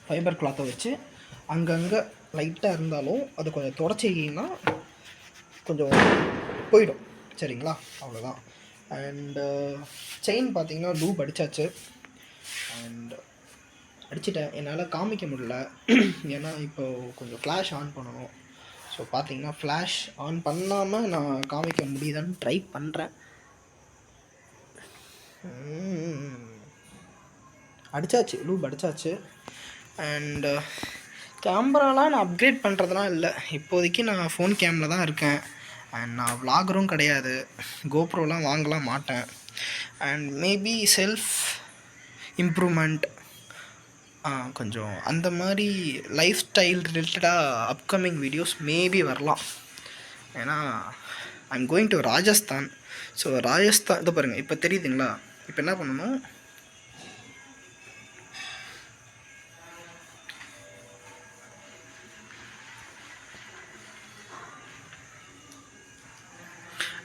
ஃபைபர் கிளாத்தை வச்சு அங்கங்கே லைட்டாக இருந்தாலும் அது கொஞ்சம் தொடச்சிங்கன்னா கொஞ்சம் போயிடும் சரிங்களா? அவ்வளோதான். அண்டு செயின் பார்த்திங்கன்னா லூப் அடித்தாச்சு. அண்ட் அடிச்சிட்டேன். என்னால் காமிக்க முடியல, ஏன்னா இப்போது கொஞ்சம் ஃப்ளாஷ் ஆன் பண்ணணும். ஸோ பார்த்திங்கன்னா ஃப்ளாஷ் ஆன் பண்ணாமல் நான் காமிக்க முடியுதான்னு ட்ரை பண்ணுறேன். அடித்தாச்சு, லூப் அடித்தாச்சு. அண்டு கேமராலாம் நான் அப்கிரேட் பண்ணுறதுலாம் இல்லை. இப்போதைக்கு நான் ஃபோன் கேமில் தான் இருக்கேன். அண்ட் நான் விளாகரும் கிடையாது. கோப்ரோலாம் வாங்கலாம் மாட்டேன். அண்ட் மேபி செல்ஃப் இம்ப்ரூவ்மெண்ட் கொஞ்சம் அந்த மாதிரி லைஃப் ஸ்டைல் ரிலேட்டடாக அப்கமிங் வீடியோஸ் மேபி வரலாம். ஏன்னா I'm going to Rajasthan. So Rajasthan இதை பாருங்கள், இப்போ தெரியுதுங்களா? இப்போ என்ன பண்ணணும்,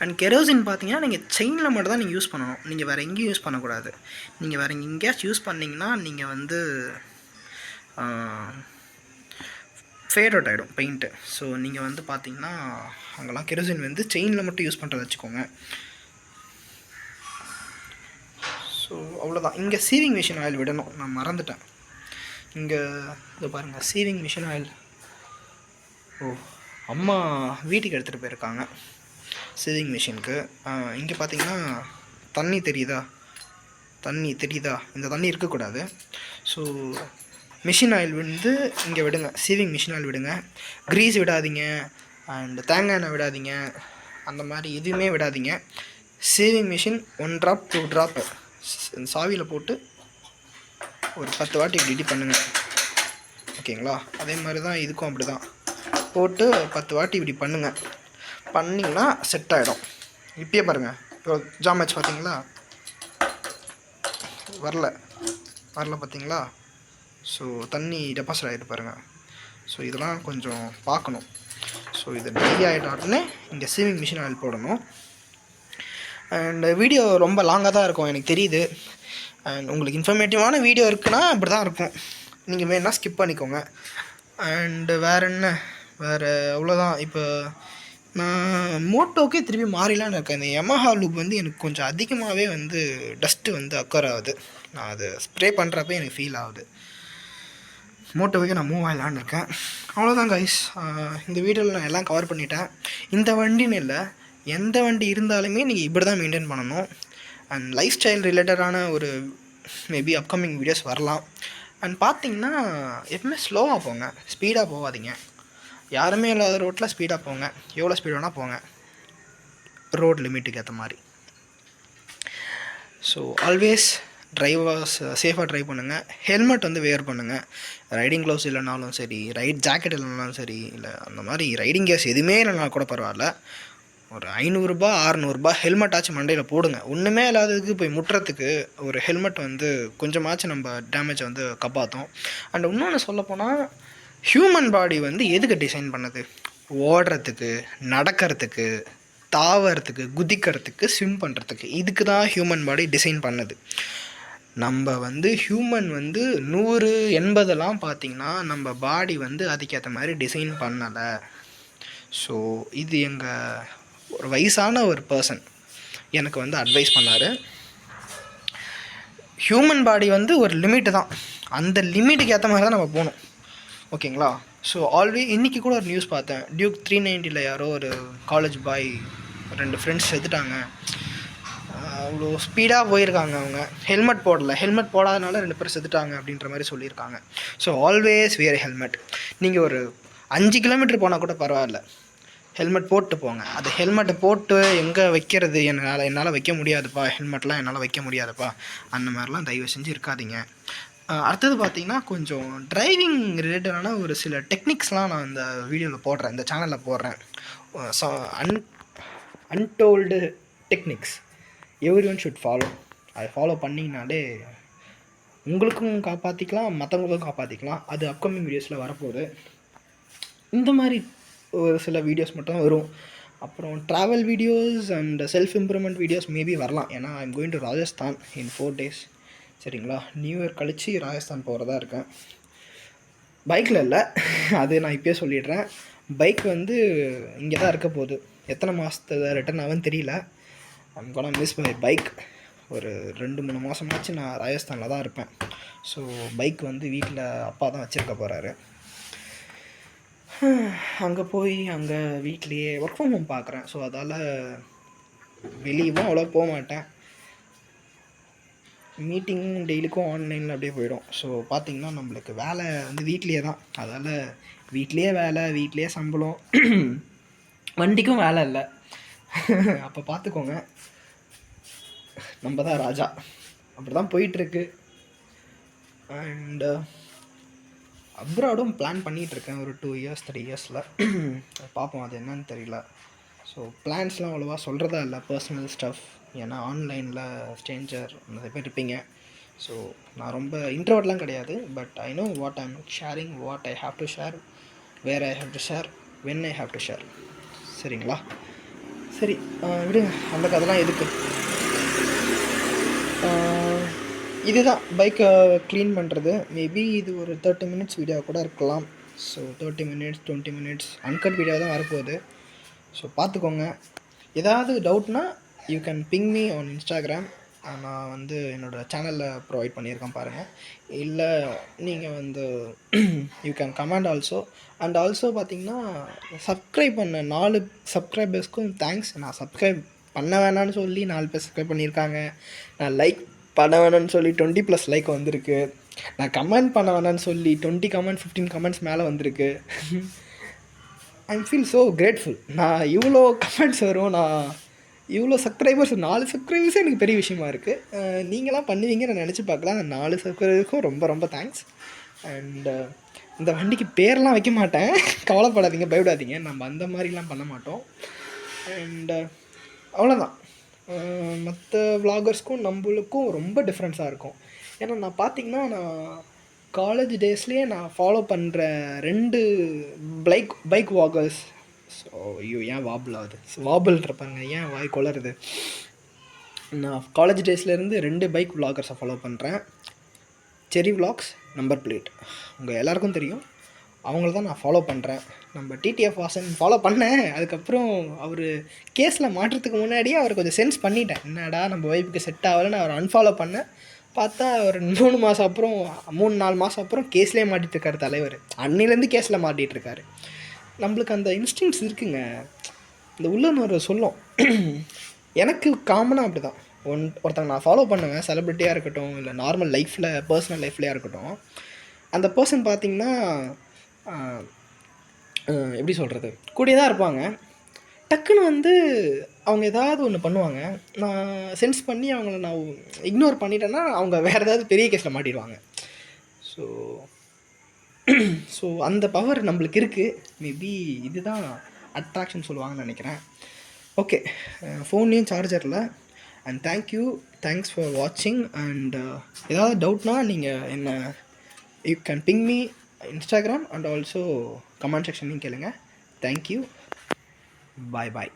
அண்ட் கெரோசின் பார்த்தீங்கன்னா நீங்கள் செயினில் மட்டும் தான் நீங்கள் யூஸ் பண்ணணும். நீங்கள் வேறு எங்கேயும் யூஸ் பண்ணக்கூடாது. நீங்கள் வேறு எங்கேயாச்சும் யூஸ் பண்ணிங்கன்னா நீங்கள் வந்து ஃபேட் அவுட் ஆகிடும் பெயிண்ட்டு. ஸோ நீங்கள் வந்து பார்த்தீங்கன்னா அங்கெல்லாம் கெரோசின் வந்து செயினில் மட்டும் யூஸ் பண்ணுறத வச்சுக்கோங்க. ஸோ அவ்வளோதான். இங்கே சீவிங் மிஷின் ஆயில் விடணும், நான் மறந்துட்டேன். இங்கே இதை பாருங்கள், சீவிங் மிஷின் ஆயில். ஓ, அம்மா வீட்டுக்கு எடுத்துகிட்டு போயிருக்காங்க சீவிங் மிஷினுக்கு. இங்கே பார்த்தீங்கன்னா தண்ணி தெரியுதா, இந்த தண்ணி இருக்கக்கூடாது. ஸோ மிஷின் ஆயில் வந்து இங்கே விடுங்க, சீவிங் மிஷின் ஆயில் விடுங்க. க்ரீஸ் விடாதீங்க, அண்ட் தேங்காய் எண்ணெய் விடாதீங்க, அந்த மாதிரி எதுவுமே விடாதீங்க. சீவிங் மிஷின் 1 ட்ராப் 2 ட்ராப்பு சாவியில் போட்டு ஒரு 10 வாட்டி இப்படி பண்ணுங்கள், ஓகேங்களா? அதே மாதிரி தான் இதுக்கும் அப்படி தான் போட்டு 10 வாட்டி இப்படி பண்ணுங்கள். பண்ணிங்கன்னா செட் ஆகிடும். இப்பயே பாருங்கள், இப்போ ஜாம் ஆச்சு பார்த்தீங்களா, வரல பார்த்தீங்களா? ஸோ தண்ணி டெபாசிட் ஆகிட்டு பாருங்கள். ஸோ இதெல்லாம் கொஞ்சம் பார்க்கணும். ஸோ இது ட்ரை ஆகிட்டாருன்னு இங்கே சீவிங் மிஷின் ஆயில் போடணும். அண்ட் வீடியோ ரொம்ப லாங்காக தான் இருக்கும் எனக்கு தெரியுது. அண்ட் உங்களுக்கு இன்ஃபர்மேட்டிவான வீடியோ இருக்குன்னா அப்படி தான் இருக்கும், நீங்கள் வேணால் ஸ்கிப் பண்ணிக்கோங்க. அண்டு வேறு அவ்வளோதான். இப்போ நான் மோட்டோக்கே திருப்பி மாறிலான்னு இருக்கேன். இந்த யமஹா லூப் வந்து எனக்கு கொஞ்சம் அதிகமாகவே வந்து டஸ்ட்டு வந்து அக்கர் ஆகுது. நான் அது ஸ்ப்ரே பண்ணுறப்ப எனக்கு ஃபீல் ஆகுது. மோட்டோவுக்கு நான் மூவ் ஆகலான்னு இருக்கேன். அவ்வளோதான் கைஸ். இந்த வீடியோவில் நான் எல்லாம் கவர் பண்ணிட்டேன். இந்த வண்டின்னு இல்லை, எந்த வண்டி இருந்தாலுமே நீங்கள் இப்படி தான் மெயின்டைன் பண்ணணும். அண்ட் லைஃப் ஸ்டைல் ரிலேட்டடான ஒரு மேபி அப்கமிங் வீடியோஸ் வரலாம். அண்ட் பார்த்தீங்கன்னா எப்பவுமே ஸ்லோவாக போங்க, ஸ்பீடாக போகாதீங்க. யாருமே இல்லாத ரோட்டில் ஸ்பீடாக போங்க, எவ்வளோ ஸ்பீட் வேணால் போங்க, ரோட் லிமிட்டுக்கு ஏற்ற மாதிரி. ஸோ ஆல்வேஸ் டிரைவர்ஸ் சேஃபாக ட்ரைவ் பண்ணுங்கள். ஹெல்மெட் வந்து வேர் பண்ணுங்கள். ரைடிங் க்ளவுஸ் இல்லைனாலும் சரி, ஜாக்கெட் இல்லைனாலும் சரி, இல்லை அந்த மாதிரி ரைடிங் கேஸ் எதுவுமே இல்லைனாலும் கூட பரவாயில்ல, ஒரு 500 600 ஹெல்மெட் ஆச்சு மண்டையில் போடுங்க. ஒன்றுமே இல்லாததுக்கு போய் முட்டுறதுக்கு ஒரு ஹெல்மெட் வந்து கொஞ்சமாச்சும் நம்ம டேமேஜை வந்து காப்பாற்றும். அண்ட் இன்னொன்று சொல்லப்போனால், ஹியூமன் பாடி வந்து எதுக்கு டிசைன் பண்ணது? ஓடுறதுக்கு, நடக்கிறதுக்கு, தாவறதுக்கு, குதிக்கிறதுக்கு, ஸ்விம் பண்ணுறதுக்கு. இதுக்கு தான் ஹியூமன் பாடி டிசைன் பண்ணது. நம்ம வந்து ஹியூமன் வந்து 100 80 பார்த்திங்கன்னா நம்ம பாடி வந்து அதுக்கேற்ற மாதிரி டிசைன் பண்ணலை. ஸோ இது எங்கள் ஒரு வயசான ஒரு பர்சன் எனக்கு வந்து அட்வைஸ் பண்ணார். ஹியூமன் பாடி வந்து ஒரு லிமிட்டு தான், அந்த லிமிட்டுக்கு ஏற்ற மாதிரி தான் நம்ம போகணும், ஓகேங்களா? ஸோ இன்றைக்கி கூட ஒரு நியூஸ் பார்த்தேன். டியூக் 390 யாரோ ஒரு காலேஜ் பாய் 2 ஃப்ரெண்ட்ஸ் செத்துட்டாங்க. அவ்வளோ ஸ்பீடாக போயிருக்காங்க. அவங்க ஹெல்மெட் போடாதனால 2 பேர் செத்துட்டாங்க அப்படின்ற மாதிரி சொல்லியிருக்காங்க. So always wear helmet. நீங்கள் ஒரு 5 கிலோமீட்டர் போனால் கூட பரவாயில்ல, ஹெல்மெட் போட்டு போங்க. அது ஹெல்மெட்டை போட்டு எங்கே வைக்கிறது, என்னால் வைக்க முடியாதுப்பா, ஹெல்மெட்லாம் என்னால் வைக்க முடியாதுப்பா, அந்த மாதிரிலாம் தயவு செஞ்சு இருக்காதீங்க. அடுத்தது பார்த்திங்கன்னா, கொஞ்சம் டிரைவிங் ரிலேட்டடான ஒரு சில டெக்னிக்ஸ்லாம் நான் இந்த வீடியோவில் போடுறேன், இந்த சேனலில் போடுறேன். Untold techniques every one should follow. அதை ஃபாலோ பண்ணிங்கனாலே உங்களுக்கும் காப்பாற்றிக்கலாம், மற்றவங்களுக்கும் காப்பாற்றிக்கலாம். அது அப்கமிங் வீடியோஸில் வரப்போகுது. இந்த மாதிரி ஒரு சில வீடியோஸ் மட்டும் வரும். அப்புறம் travel videos and self improvement videos maybe வரலாம். ஏன்னா I am going to Rajasthan in 4 days. சரிங்களா? நியூ இயர் கழித்து ராஜஸ்தான் போகிறதா இருக்கேன். பைக்கில் இல்லை, அது நான் இப்போயே சொல்லிடுறேன். பைக் வந்து இங்கே தான் இருக்க போகுது. எத்தனை மாதத்துல ரிட்டர்ன் ஆகுன்னு தெரியல. I'm gonna miss my bike. ஒரு 2-3 மாதமாச்சு நான் ராஜஸ்தானில் தான் இருப்பேன். ஸோ பைக் வந்து வீட்டில் அப்பா தான் வச்சுருக்க போகிறாரு. அங்கே போய் அங்கே வீட்லேயே ஒர்க் ஃப்ரம் ஹோம் பார்க்குறேன். ஸோ அதால் வெளியவும் அவ்வளோ போக மாட்டேன். மீட்டிங் டெய்லிக்கும் ஆன்லைனில் அப்படியே போயிடும். ஸோ பார்த்திங்கன்னா நம்மளுக்கு வேலை வந்து வீட்லேயே தான். அதால் வீட்லேயே வேலை, வீட்லேயே சம்பளம், வண்டிக்கும் வேலை இல்லை. அப்போ பார்த்துக்கோங்க, நம்ம தான் ராஜா. அப்படி தான் போயிட்டுருக்கு. அண்டு அப்ராடும் பிளான் பண்ணிகிட்ருக்கேன் ஒரு 2 years 3 yearsல. பார்ப்போம், அது என்னன்னு தெரியல. ஸோ பிளான்ஸ்லாம் அவ்வளோவா சொல்கிறதா இல்லை, பர்சனல் ஸ்டஃப். ஏன்னா ஆன்லைனில் ஸ்ட்ரேஞ்சர் நிறைய பேர் இருப்பீங்க. ஸோ நான் ரொம்ப இன்ட்ரோவர்ட்லாம் கிடையாது. But I know what I am sharing, what I have to share, where I have to share, when I have to share. சரிங்களா? சரி, விடுங்க, அந்த கதைலாம் எதுக்கு. இதுதான் பைக்கை க்ளீன் பண்ணுறது. மேபி இது ஒரு 30 minutes வீடியோ கூட இருக்கலாம். So 30 minutes 20 minutes uncut video தான் வரப்போகுது. ஸோ பார்த்துக்கோங்க. ஏதாவது டவுட்னா you can ping me on Instagram. நான் வந்து என்னோடய சேனலில் ப்ரொவைட் பண்ணியிருக்கேன் பாருங்கள். இல்லை நீங்கள் வந்து you can comment also. And also பார்த்தீங்கன்னா சப்ஸ்கிரைப் பண்ண 4 சப்ஸ்கிரைபர்ஸ்க்கும் தேங்க்ஸ். நான் சப்ஸ்கிரைப் பண்ண வேணான்னு சொல்லி 4 பேர் சப்ஸ்கிரைப் பண்ணியிருக்காங்க. நான் லைக் பண்ண வேணான்னு சொல்லி 20+ லைக் வந்திருக்கு. நான் கமெண்ட் பண்ண வேணான்னு சொல்லி 20 கமெண்ட் 15 கமெண்ட்ஸ் மேலே வந்திருக்கு. I feel so grateful. நான் இவ்வளோ கமெண்ட்ஸ் வரும், நான் இவ்வளோ சப்ஸ்கிரைபர்ஸ் 4 சப்ஸ்கிரைபர்ஸே எனக்கு பெரிய விஷயமா இருக்குது. நீங்களாம் பண்ணுவீங்கன்னு நான் நினச்சி பார்க்கலாம். அந்த 4 சப்ஸ்கிரைபருக்கும் ரொம்ப ரொம்ப தேங்க்ஸ். அண்டு இந்த வண்டிக்கு பேரெலாம் வைக்க மாட்டேன், கவலைப்படாதீங்க, பயப்படாதீங்க. நம்ம அந்த மாதிரிலாம் பண்ண மாட்டோம். அண்டு அவ்வளோதான். மற்ற விலாகர்ஸ்க்கும் நம்மளுக்கும் ரொம்ப டிஃப்ரென்ஸாக இருக்கும். ஏன்னா நான் பார்த்திங்கன்னா நான் காலேஜ் டேஸ்லேயே நான் ஃபாலோ பண்ணுற 2 பைக் வாகர்ஸ். ஸோ ஐயோ ஏன் வாபிள் ஆகுது, வாபிள்ன்றப்பாங்க, ஏன் வாய் கொளருது. நான் காலேஜ் டேஸ்லேருந்து 2 பைக் விலாகர்ஸை ஃபாலோ பண்ணுறேன். செரி விலாக்ஸ், நம்பர் பிளேட், உங்கள் எல்லாேருக்கும் தெரியும். அவங்கள தான் நான் ஃபாலோ பண்ணுறேன். நம்ம டிடிஎஃப் வாசன் ஃபாலோ பண்ணேன். அதுக்கப்புறம் அவர் கேஸில் மாட்டுறதுக்கு முன்னாடியே அவர் கொஞ்சம் சென்ஸ் பண்ணிட்டேன். என்னடா நம்ம வைப்புக்கு செட் ஆகலைன்னு அவர் அன்ஃபாலோ பண்ணேன். பார்த்தா ஒரு 3 மாதம் அப்புறம் 3-4 மாதம் அப்புறம் கேஸ்லேயே மாட்டிகிட்ருக்காரு தலைவர். அன்னிலேருந்து கேஸில் மாட்டிகிட்ருக்காரு. நம்மளுக்கு அந்த இன்ஸ்டிங்ஸ் இருக்குங்க, இந்த உள்ளுணர்வு சொல்லும். எனக்கு காமனாக அப்படி தான். ஒருத்தங்க நான் ஃபாலோ பண்ணுவேன், செலிப்ரிட்டியாக இருக்கட்டும், இல்லை நார்மல் லைஃப்பில் பர்சனல் லைஃப்லையாக இருக்கட்டும். அந்த பர்சன் பார்த்திங்கன்னா எப்படி சொல்கிறது, கூடியே தான் இருப்பாங்க. டக்குன்னு வந்து அவங்க ஏதாவது ஒன்று பண்ணுவாங்க. நான் சென்ஸ் பண்ணி அவங்கள நான் இக்னோர் பண்ணிட்டேன்னா அவங்க வேறு ஏதாவது பெரிய கேஸில் மாட்டிடுவாங்க. ஸோ அந்த பவர் நம்மளுக்கு இருக்குது. மேபி இதுதான் அட்ராக்ஷன் சொல்லுவாங்கன்னு நினைக்கிறேன். ஓகே, ஃபோன்லேயும் சார்ஜர் இல்லை. அண்ட் தேங்க்ஸ் ஃபார் வாட்சிங். அண்ட் ஏதாவது டவுட்னா நீங்கள் என்ன you can ping me Instagram and also comment செக்ஷன்லையும் கேளுங்க. தேங்க்யூ, பாய்.